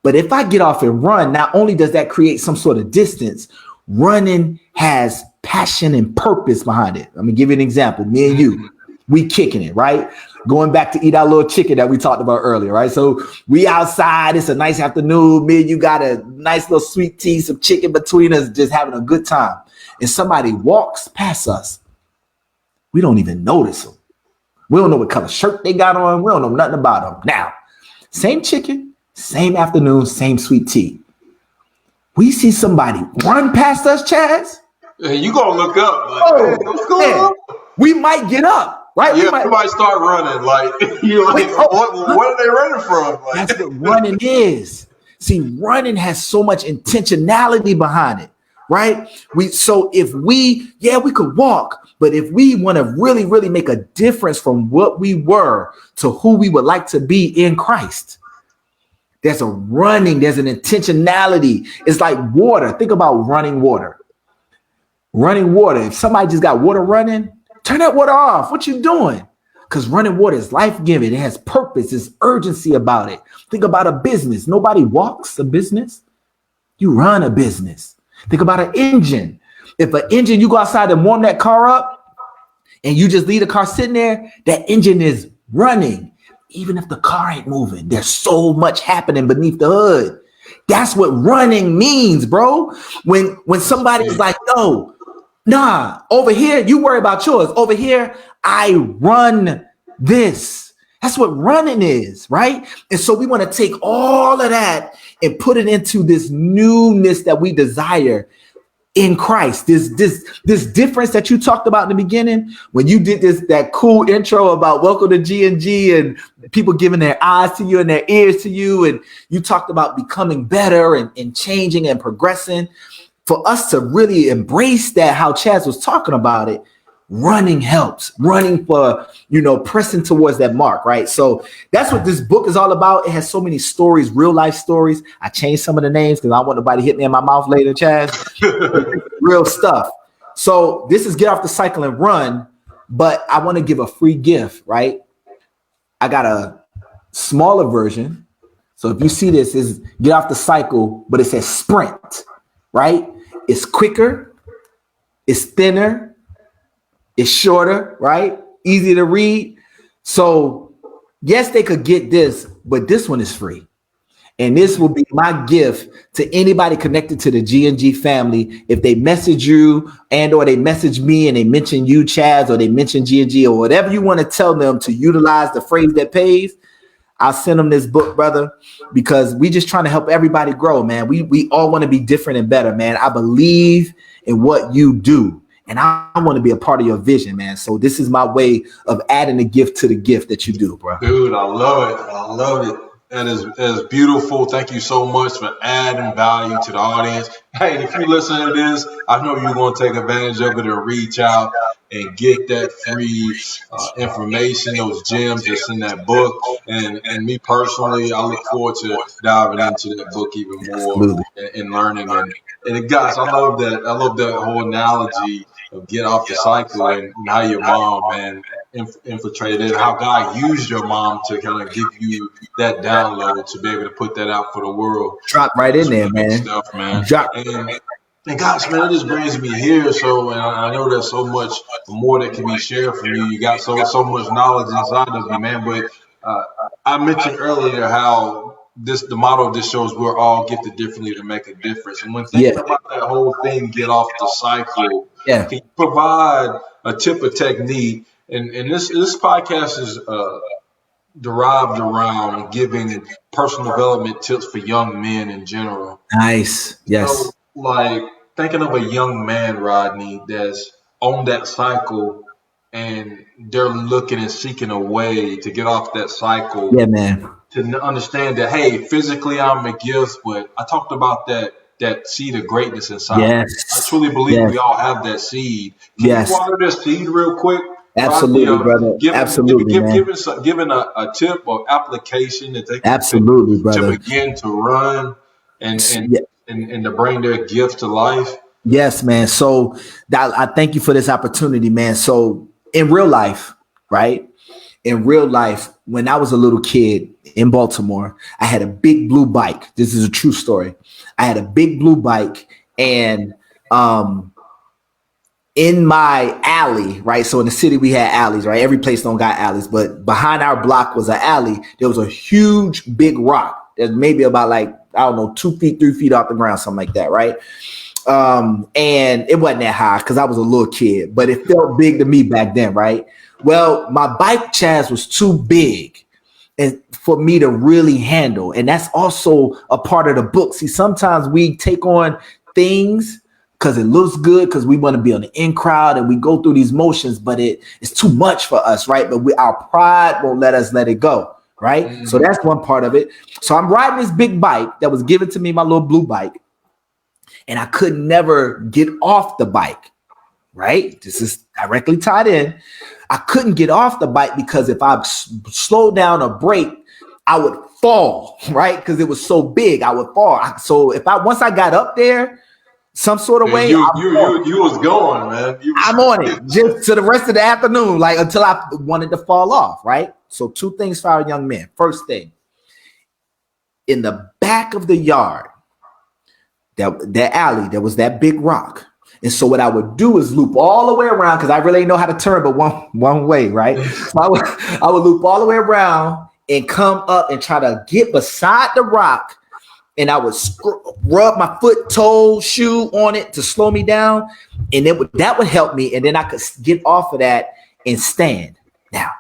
But if I get off and run, not only does that create some sort of distance, running has passion and purpose behind it. I'm gonna give you an example. Me and you, we kicking it, right? Going back to eat our little chicken that we talked about earlier, right? So we outside, it's a nice afternoon. Me and you got a nice little sweet tea, some chicken between us, just having a good time. And somebody walks past us. We don't even notice them. We don't know what color shirt they got on. We don't know nothing about them. Now, same chicken, same afternoon, same sweet tea. We see somebody run past us, Chaz. Hey, you gonna look up? Like, hey, what's going on? We might get up, right? Yeah, we might start running. Like, you're like, what are they running from? Like, that's what running is. See, running has so much intentionality behind it, right? If we could walk, but if we want to really, really make a difference from what we were to who we would like to be in Christ, there's an intentionality. It's like water. Think about running water. Running water. If somebody just got water running, turn that water off. What you doing? Because running water is life-giving. It has purpose. There's urgency about it. Think about a business. Nobody walks a business. You run a business. Think about an engine. If an engine, you go outside and warm that car up and you just leave the car sitting there, that engine is running. Even if the car ain't moving, there's so much happening beneath the hood. That's what running means, bro. When somebody's like, no, nah, over here, you worry about yours. Over here, I run this. That's what running is, right? And so we want to take all of that and put it into this newness that we desire in Christ. This difference that you talked about in the beginning, when you did that cool intro about welcome to GNG and people giving their eyes to you and their ears to you, and you talked about becoming better and changing and progressing. For us to really embrace that, how Chaz was talking about it, running helps. Running for, pressing towards that mark, right? So that's what this book is all about. It has so many stories, real life stories. I changed some of the names because I don't want nobody hitting me in my mouth later, Chaz. Real stuff. So this is Get Off the Cycle and Run, but I want to give a free gift, right? I got a smaller version. So if you see this, is Get Off the Cycle, but it says Sprint, right? It's quicker, it's thinner, it's shorter, right? Easy to read. So yes, they could get this, but this one is free. And this will be my gift to anybody connected to the GNG family. If they message you or they message me and they mention you, Chaz, or they mention GNG or whatever you want to tell them to utilize the phrase that pays, I'll send them this book, brother, because we just trying to help everybody grow, man. We all want to be different and better, man. I believe in what you do. And I want to be a part of your vision, man. So this is my way of adding a gift to the gift that you do, bro. Dude, I love it. I love it. That is beautiful. Thank you so much for adding value to the audience. Hey, if you listen to this, I know you're going to take advantage of it and reach out and get that free information, those gems that's in that book. And me personally, I look forward to diving into that book even more and learning. And guys, I love that. I love that whole analogy of get off the cycle and how your mom, man, infiltrated it, how God used your mom to kind of give you that download to be able to put that out for the world. Drop right in there, man. Stuff, man. And gosh, man, it just brings me here. So, and I know there's so much more that can be shared from you. You got so much knowledge inside of you, man. But I mentioned earlier how the motto of this show is we're all gifted differently to make a difference. And when thinking about that whole thing, get off the cycle, can you provide a tip or technique? And this podcast is derived around giving personal development tips for young men in general. Nice. Yes. So, like thinking of a young man, Rodney, that's on that cycle and they're looking and seeking a way to get off that cycle. Yeah, man. To understand that, hey, physically I'm a gift, but I talked about that seed of greatness inside. Yes. I truly believe we all have that seed. Can you water that seed real quick? Absolutely, brother. Absolutely, man. Giving a tip or application that they can absolutely, brother, to begin to run and and to bring their gift to life. Yes, man. So that I thank you for this opportunity, man. So in real life, right? In real life, when I was a little kid in Baltimore, I had a big blue bike. This is a true story. I had a big blue bike, and in my alley, right? So in the city, we had alleys, right? Every place don't got alleys, but behind our block was an alley. There was a huge, big rock that's maybe about like, I don't know, 2 feet, 3 feet off the ground, something like that, right? And it wasn't that high because I was a little kid, but it felt big to me back then, right? Well, my bike, Chaz, was too big and for me to really handle. And that's also a part of the book. See, sometimes we take on things because it looks good, because we want to be on the in crowd and we go through these motions, but it's too much for us, right? But our pride won't let us let it go, right? Mm-hmm. So that's one part of it. So I'm riding this big bike that was given to me, my little blue bike, and I could never get off the bike, right? This is directly tied in. I couldn't get off the bike because if I slowed down or brake, I would fall, right? Because it was so big, I would fall. So once I got up there, some sort of way, you was going, man. I'm on it just to the rest of the afternoon, like until I wanted to fall off, right? So 2 things for our young men. First thing, in the back of the yard, that alley, there was that big rock. And so what I would do is loop all the way around, because I really didn't know how to turn but one way, right? So I would loop all the way around and come up and try to get beside the rock. And I would rub my foot, toe, shoe on it to slow me down. And that would help me. And then I could get off of that and stand. Now,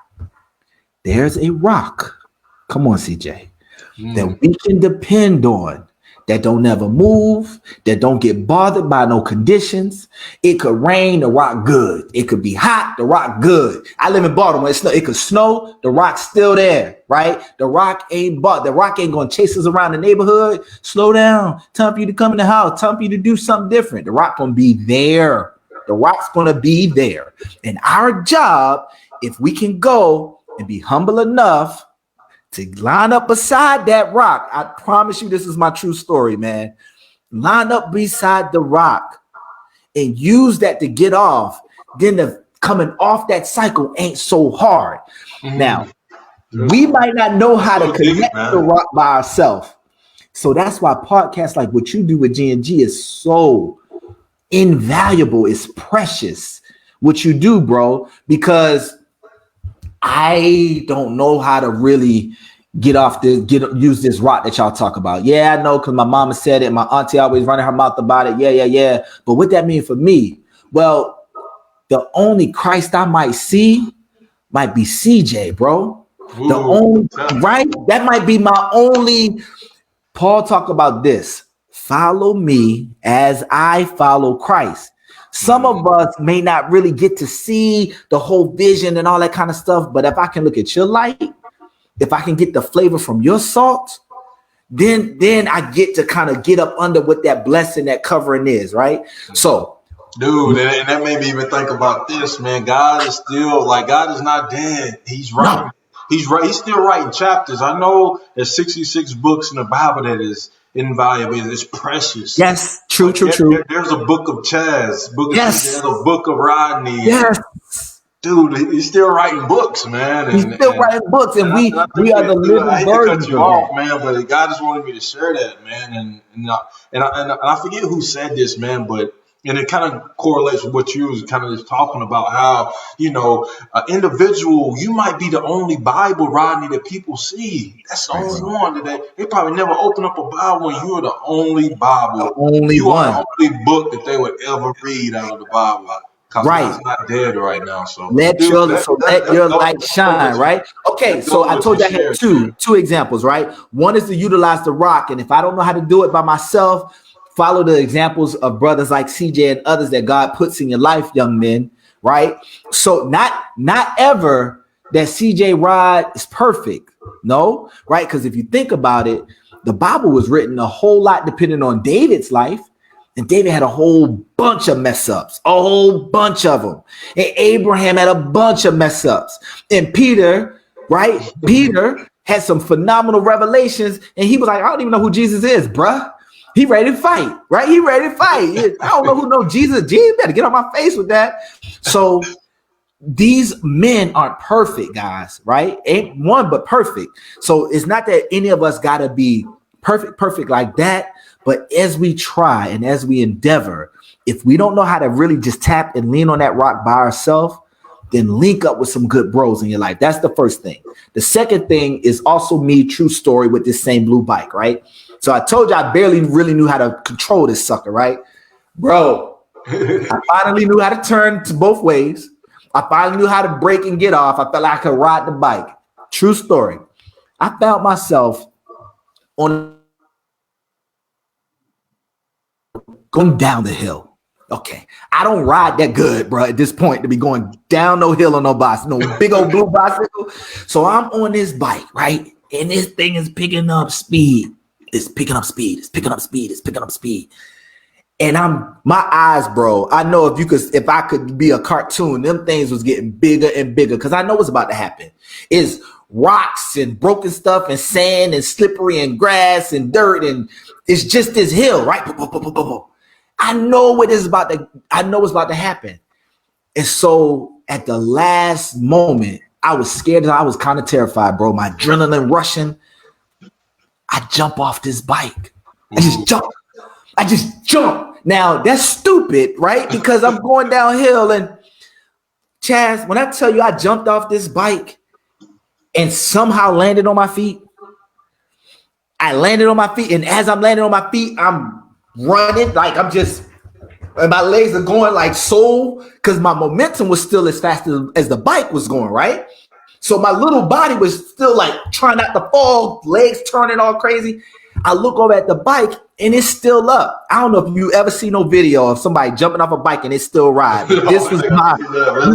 there's a rock. Come on, CJ. That we can depend on. That don't never move, that don't get bothered by no conditions. It could rain, the rock good. It could be hot, the rock good. I live in Baltimore. It could snow, the rock's still there, right? The rock ain't gonna chase us around the neighborhood. Slow down, time for you to come in the house, time for you to do something different. The rock gonna be there. The rock's gonna be there. And our job, if we can go and be humble enough to line up beside that rock. I promise you, this is my true story, man. Line up beside the rock and use that to get off. Then the coming off that cycle ain't so hard. Now, we might not know how to connect the rock by ourselves. So that's why podcasts like what you do with GNG is so invaluable. It's precious what you do, bro, because I don't know how to really use this rock that y'all talk about. Yeah, I know, because my mama said it. My auntie always running her mouth about it. Yeah. But what that mean for me? Well, the only Christ I might see might be CJ, bro. Right? That might be my only. Paul talk about this. Follow me as I follow Christ. Some of us may not really get to see the whole vision and all that kind of stuff, but if I can look at your light, if I can get the flavor from your salt, then I get to kind of get up under what that blessing, that covering is, right? So, dude, and that made me even think about this, man. God is not dead. He's right. No. He's right. He's still writing chapters. I know there's 66 books in the Bible that is invaluable. It's precious. Yes, true. There's a book of Chaz. There's a book of Rodney. Yes. Dude, he's still writing books, man. He's still writing books, and we are the living versions of that. Man, but God just wanted me to share that, man. And I forget who said this, man, but and it kind of correlates with what you was kind of just talking about, how, an individual, you might be the only Bible, Rodney, that people see. That's the only one that they probably never open up a Bible, and you are the only Bible. You are the only book that they would ever read out of the Bible. Right. It's not dead right now. So let your light shine, right? Okay, so I told you I had two examples, right? One is to utilize the rock, and if I don't know how to do it by myself, follow the examples of brothers like CJ and others that God puts in your life, young men, right? So not ever that CJ Rod is perfect, no, right? Because if you think about it, the Bible was written a whole lot depending on David's life. And David had a whole bunch of mess ups, a whole bunch of them. And Abraham had a bunch of mess ups. And Peter, right? Peter had some phenomenal revelations. And he was like, I don't even know who Jesus is, bruh. He ready to fight, right? He ready to fight. I don't know who know Jesus. Jesus better get on my face with that. So these men aren't perfect, guys, right? Ain't one but perfect. So it's not that any of us got to be perfect like that. But as we try and as we endeavor, if we don't know how to really just tap and lean on that rock by ourselves, then link up with some good bros in your life. That's the first thing. The second thing is also me, true story, with this same blue bike, right? So I told you I barely really knew how to control this sucker, right? Bro, I finally knew how to turn to both ways. I finally knew how to brake and get off. I felt like I could ride the bike. True story. I found myself on going down the hill. Okay, I don't ride that good, bro, at this point to be going down no hill on no bicycle, no big old blue bicycle. So I'm on this bike, right? And this thing is picking up speed. It's picking up speed. It's picking up speed. It's picking up speed. And my eyes, bro, I know if I could be a cartoon, them things was getting bigger and bigger because I know what's about to happen. It's rocks and broken stuff and sand and slippery and grass and dirt. And it's just this hill, right? I know what is about to. I know what's about to happen. And so at the last moment, I was scared. I was kind of terrified, bro. My adrenaline rushing. I jump off this bike. I just jump. Now that's stupid, right? Because I'm going downhill. And Chaz, when I tell you I jumped off this bike and somehow landed on my feet, I landed on my feet. And as I'm landing on my feet, I'm running like and my legs are going like so, because my momentum was still as fast as the bike was going, right? So my little body was still like trying not to fall, legs turning all crazy. I look over at the bike and it's still up. I don't know if you ever see no video of somebody jumping off a bike and it's still ride. But this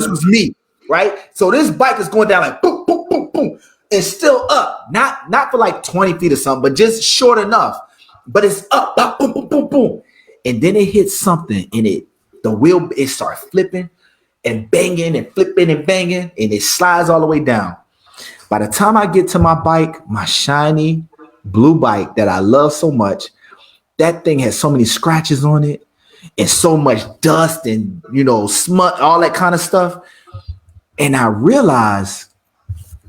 was me, right? So this bike is going down like boom, boom, boom, boom. It's still up, not for like 20 feet or something, but just short enough. But it's up, boom, boom, boom, boom. And then it hits something and the wheel, it starts flipping and banging and flipping and banging, and it slides all the way down. By the time I get to my bike, my shiny blue bike that I love so much, that thing has so many scratches on it and so much dust and, smut, all that kind of stuff. And I realized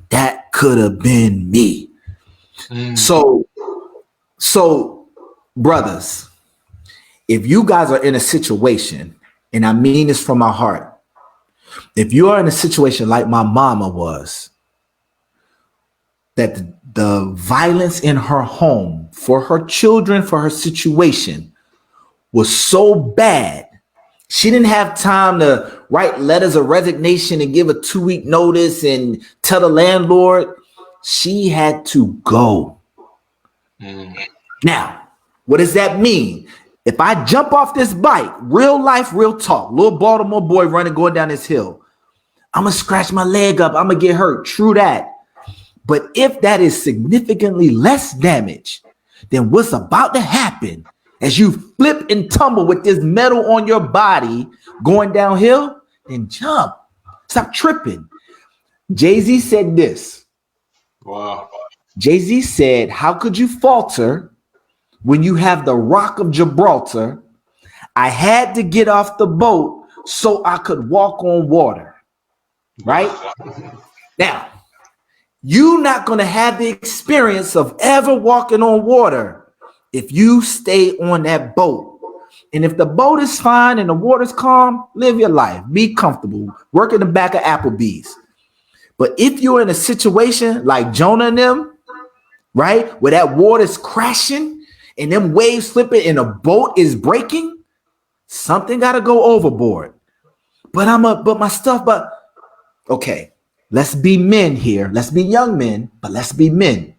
that could have been me. So brothers, if you guys are in a situation, and I mean this from my heart, if you are in a situation like my mama was, that the violence in her home for her children, for her situation was so bad, she didn't have time to write letters of resignation and give a 2-week notice and tell the landlord. She had to go. Now, what does that mean? If I jump off this bike, real life, real talk, little Baltimore boy going down this hill, I'm going to scratch my leg up. I'm going to get hurt. True that. But if that is significantly less damage than what's about to happen as you flip and tumble with this metal on your body going downhill, then jump. Stop tripping. Jay-Z said this. Wow. Jay-Z said, how could you falter when you have the Rock of Gibraltar? I had to get off the boat so I could walk on water. Right? Now, you're not going to have the experience of ever walking on water if you stay on that boat. And if the boat is fine and the water's calm, live your life. Be comfortable. Work in the back of Applebee's. But if you're in a situation like Jonah and them, right, where that water's crashing and them waves slipping and the boat is breaking, something got to go overboard. Okay, let's be men here. Let's be young men, but let's be men.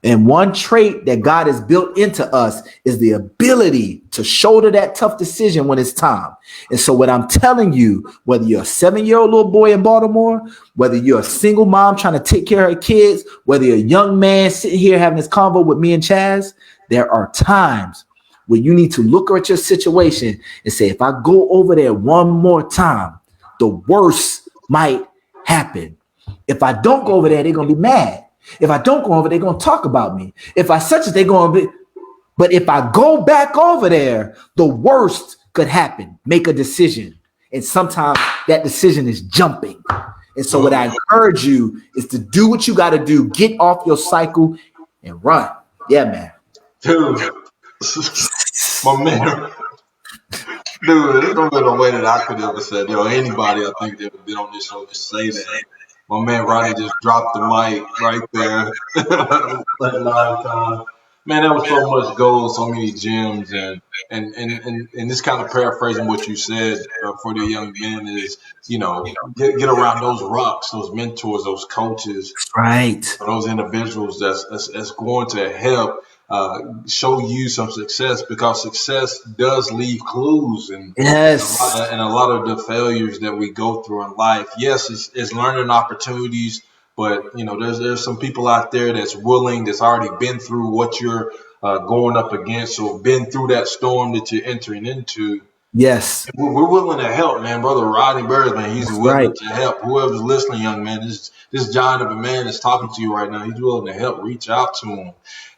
And one trait that God has built into us is the ability to shoulder that tough decision when it's time. And so what I'm telling you, whether you're a 7-year-old little boy in Baltimore, whether you're a single mom trying to take care of her kids, whether you're a young man sitting here having this convo with me and Chaz, there are times where you need to look at your situation and say, if I go over there one more time, the worst might happen. If I don't go over there, they're going to be mad. If I don't go over, they're going to talk about me. If I such as they're going to be. But if I go back over there, the worst could happen. Make a decision. And sometimes that decision is jumping. And so what I encourage you is to do what you got to do. Get off your cycle and run. Yeah, man. Dude, my man. Dude, there's no better way that I could ever say, anybody I think that would be on this show just say that. My man Rodney just dropped the mic right there. Man, that was so much gold, so many gems, and this kind of paraphrasing what you said for the young men is, get around those rocks, those mentors, those coaches, right? Those individuals that's going to help show you some success, because success does leave clues, and yes, and a lot of the failures that we go through in life. Yes, it's learning opportunities. But, there's some people out there that's willing, that's already been through what you're going up against, or been through that storm that you're entering into. Yes. We're willing to help, man. Brother Rodney Burris, man, he's willing to help. Whoever's listening, young man, this giant of a man that's talking to you right now, he's willing to help. Reach out to him.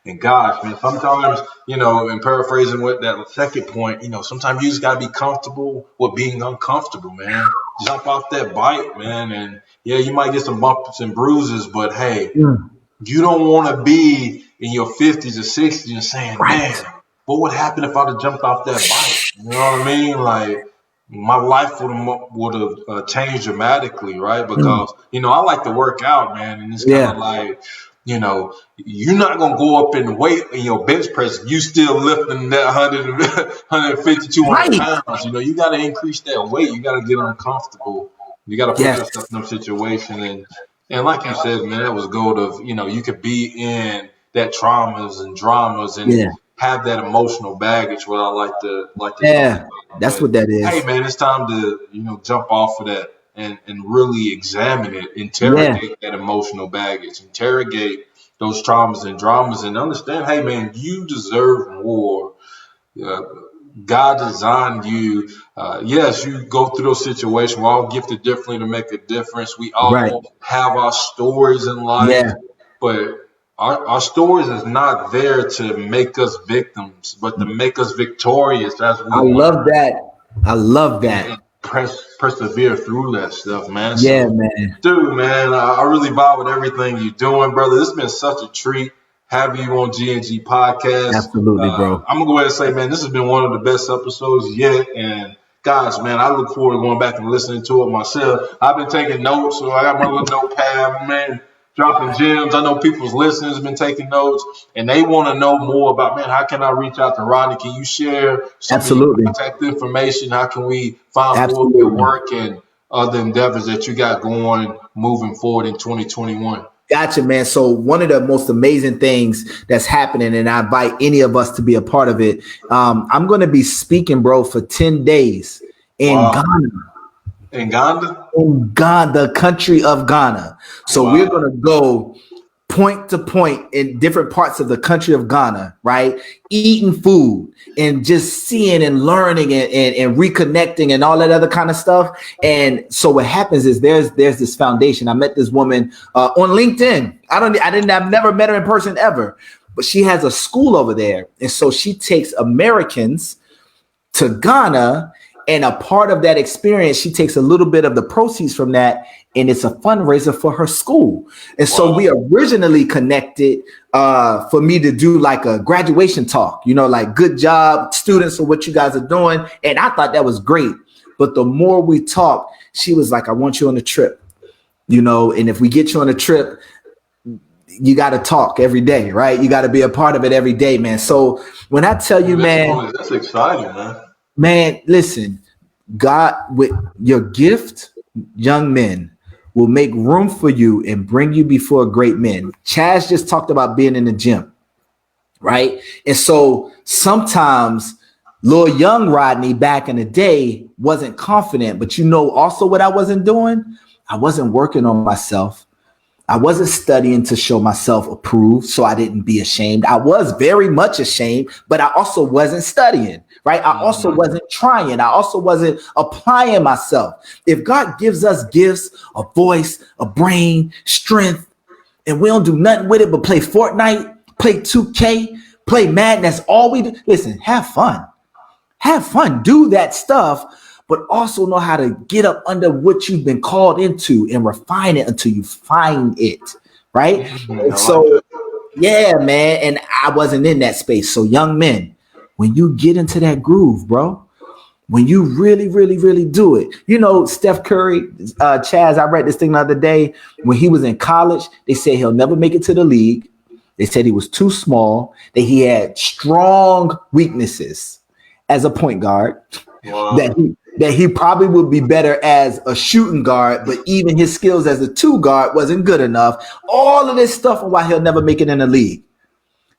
And gosh, man, sometimes, and paraphrasing with that second point, sometimes you just got to be comfortable with being uncomfortable, man. Jump off that bike, man. And yeah, you might get some bumps and bruises, but hey, you don't want to be in your 50s or 60s and saying, man, what would happen if I'd have jumped off that bike? You know what I mean? Like, my life would have changed dramatically, right? Because, I like to work out, man. And it's kind of like, you're not going to go up in weight in your bench press. You still lifting that 150, 200 pounds. You got to increase that weight. You got to get uncomfortable. You got to put yourself in a situation. And like you said, man, that was gold of, you could be in that traumas and dramas and have that emotional baggage. What I like to talk about. That's what that is. Hey, man, it's time to, jump off of that. And really examine it, interrogate that emotional baggage, interrogate those traumas and dramas, and understand, hey, man, you deserve more. God designed you. Yes, you go through those situations. We're all gifted differently to make a difference. We all have our stories in life, but our stories is not there to make us victims, but to make us victorious. As we I love that. Persevere through that stuff, man. Man. Dude, man, I really vibe with everything you're doing, brother. This has been such a treat having you on GNG podcast. Absolutely, bro. I'm gonna go ahead and say, man, this has been one of the best episodes yet. And gosh, man, I look forward to going back and listening to it myself. I've been taking notes, so I got my little notepad, man, dropping gems. I know people's listeners have been taking notes, and they want to know more about, man, how can I reach out to Rodney? Can you share some of your contact information? How can we find more of your work and other endeavors that you got going moving forward in 2021? Gotcha, man. So one of the most amazing things that's happening, and I invite any of us to be a part of it, I'm going to be speaking, bro, for 10 days in Ghana. In Ghana? In Ghana, the country of Ghana. So we're going to go point to point in different parts of the country of Ghana, right? Eating food and just seeing and learning and reconnecting and all that other kind of stuff. And so what happens is there's this foundation. I met this woman on LinkedIn. I've never met her in person ever, but she has a school over there. And so she takes Americans to Ghana, and a part of that experience, she takes a little bit of the proceeds from that, and it's a fundraiser for her school. And so we originally connected for me to do like a graduation talk, like good job, students, for what you guys are doing. And I thought that was great. But the more we talked, she was like, I want you on a trip, and if we get you on a trip, you got to talk every day, right? You got to be a part of it every day, man. So when I tell you, man, that's exciting, man. Man, listen, God, with your gift, young men, will make room for you and bring you before great men. Chaz just talked about being in the gym, right? And so sometimes little young Rodney back in the day wasn't confident, but also what I wasn't doing? I wasn't working on myself. I wasn't studying to show myself approved, so I didn't be ashamed. I was very much ashamed, but I also wasn't studying, right? I also wasn't trying. I also wasn't applying myself. If God gives us gifts, a voice, a brain, strength, and we don't do nothing with it but play Fortnite, play 2K, play Madden. That's all we do. Listen, have fun. Have fun. Do that stuff, but also know how to get up under what you've been called into and refine it until you find it. Right? So, yeah, man. And I wasn't in that space. So, young men, when you get into that groove, bro, when you really, really, really do it, you know, Steph Curry, Chaz, I read this thing the other day. When he was in college, they said he'll never make it to the league. They said he was too small, that he had strong weaknesses as a point guard, that he probably would be better as a shooting guard, but even his skills as a two guard wasn't good enough. All of this stuff and why he'll never make it in the league.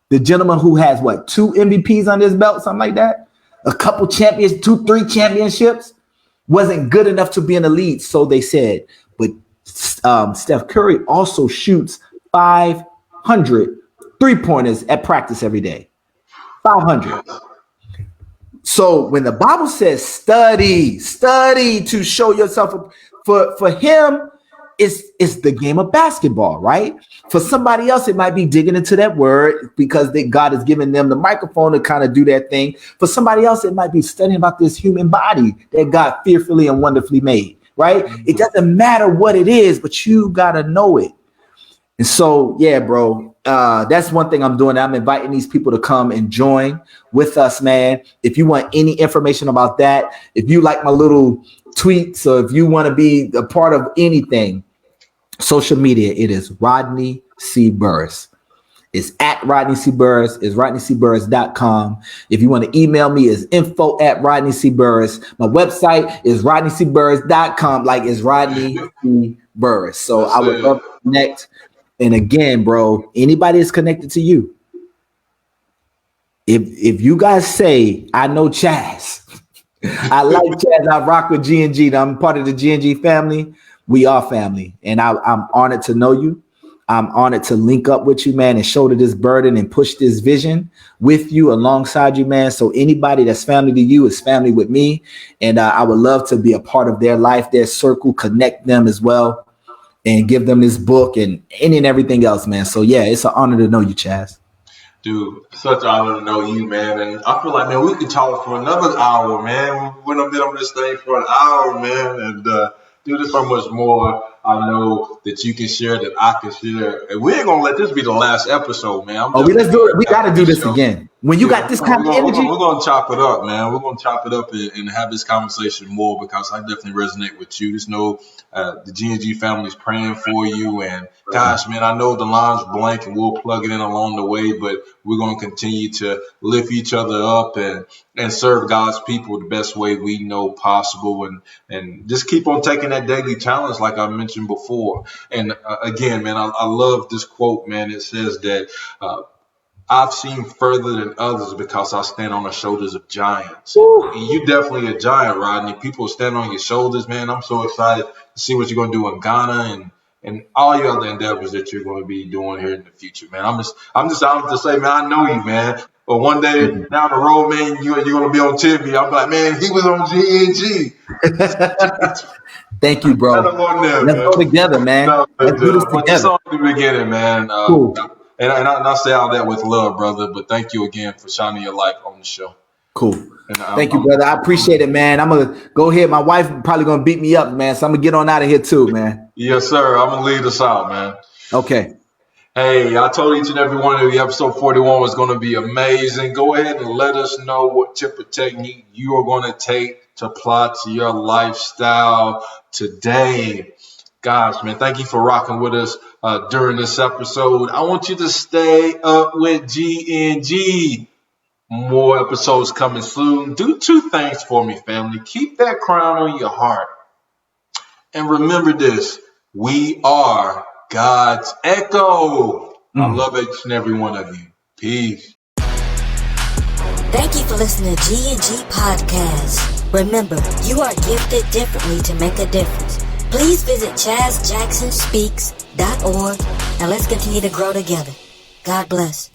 The gentleman who has, 2 MVPs on his belt, something like that? A couple champions, 2-3 championships, wasn't good enough to be in the league. So they said, but Steph Curry also shoots 500 3-pointers at practice every day. 500. So when the Bible says study to show yourself, for him, it's the game of basketball, right? For somebody else, it might be digging into that word because God has given them the microphone to kind of do that thing. For somebody else, it might be studying about this human body that God fearfully and wonderfully made, right? It doesn't matter what it is, but you got to know it. And so, yeah, bro, that's one thing I'm doing. I'm inviting these people to come and join with us, man. If you want any information about that, if you like my little tweets, or if you want to be a part of anything, social media, it is Rodney C. Burris. It's at Rodney C. Burris. It's RodneyCburris.com. If you want to email me, it's info@Rodney C. Burris. My website is RodneyCburris.com. Like it's Rodney C. Burris. So I would love to connect. And again, bro, anybody that's connected to you, if you guys say, I know Chaz, I like Chaz, I rock with GNG, I'm part of the GNG family, we are family. And I'm honored to know you. I'm honored to link up with you, man, and shoulder this burden and push this vision with you alongside you, man. So anybody that's family to you is family with me. And I would love to be a part of their life, their circle, connect them as well, and give them this book and any and everything else, man. So, yeah, it's an honor to know you, Chaz. Dude, such an honor to know you, man. And I feel like, man, we could talk for another hour, man. We've been on this thing for an hour, man. And, dude, there's so much more I know that you can share that I can share. And we ain't going to let this be the last episode, man. Let's do it. We got to do this again. When you got this kind of energy. We're going to chop it up, man. We're going to chop it up and have this conversation more because I definitely resonate with you. Just know the GNG family is praying for you. And, gosh, man, I know the line's blank and we'll plug it in along the way, but we're going to continue to lift each other up and serve God's people the best way we know possible. And just keep on taking that daily challenge like I mentioned before. And, again, man, I love this quote, man. It says that I've seen further than others because I stand on the shoulders of giants. And you definitely a giant, Rodney. People stand on your shoulders, man. I'm so excited to see what you're going to do in Ghana and all your other endeavors that you're going to be doing here in the future, man. I'm just out to say, man, I know you, man. But one day down the road, man, you're going to be on TV. I'm like, man, he was on GNG. Thank you, bro. Let's go together, man. Let's do this together. But it's all the beginning, man. Cool. And I say all that with love, brother. But thank you again for shining your light on the show. Cool. Thank you, brother. I appreciate it, man. I'm going to go ahead. My wife probably going to beat me up, man. So I'm going to get on out of here too, man. Yes, sir. I'm going to lead us out, man. Okay. Hey, I told each and every one of you episode 41 was going to be amazing. Go ahead and let us know what tip or technique you are going to take to apply to your lifestyle today. Gosh, man, thank you for rocking with us during this episode. I want you to stay up with GNG. More episodes coming soon. Do 2 things for me, family. Keep that crown on your heart. And remember this, we are God's echo. I love each and every one of you. Peace. Thank you for listening to GNG Podcast. Remember, you are gifted differently to make a difference. Please visit ChazJacksonSpeaks.org and let's continue to grow together. God bless.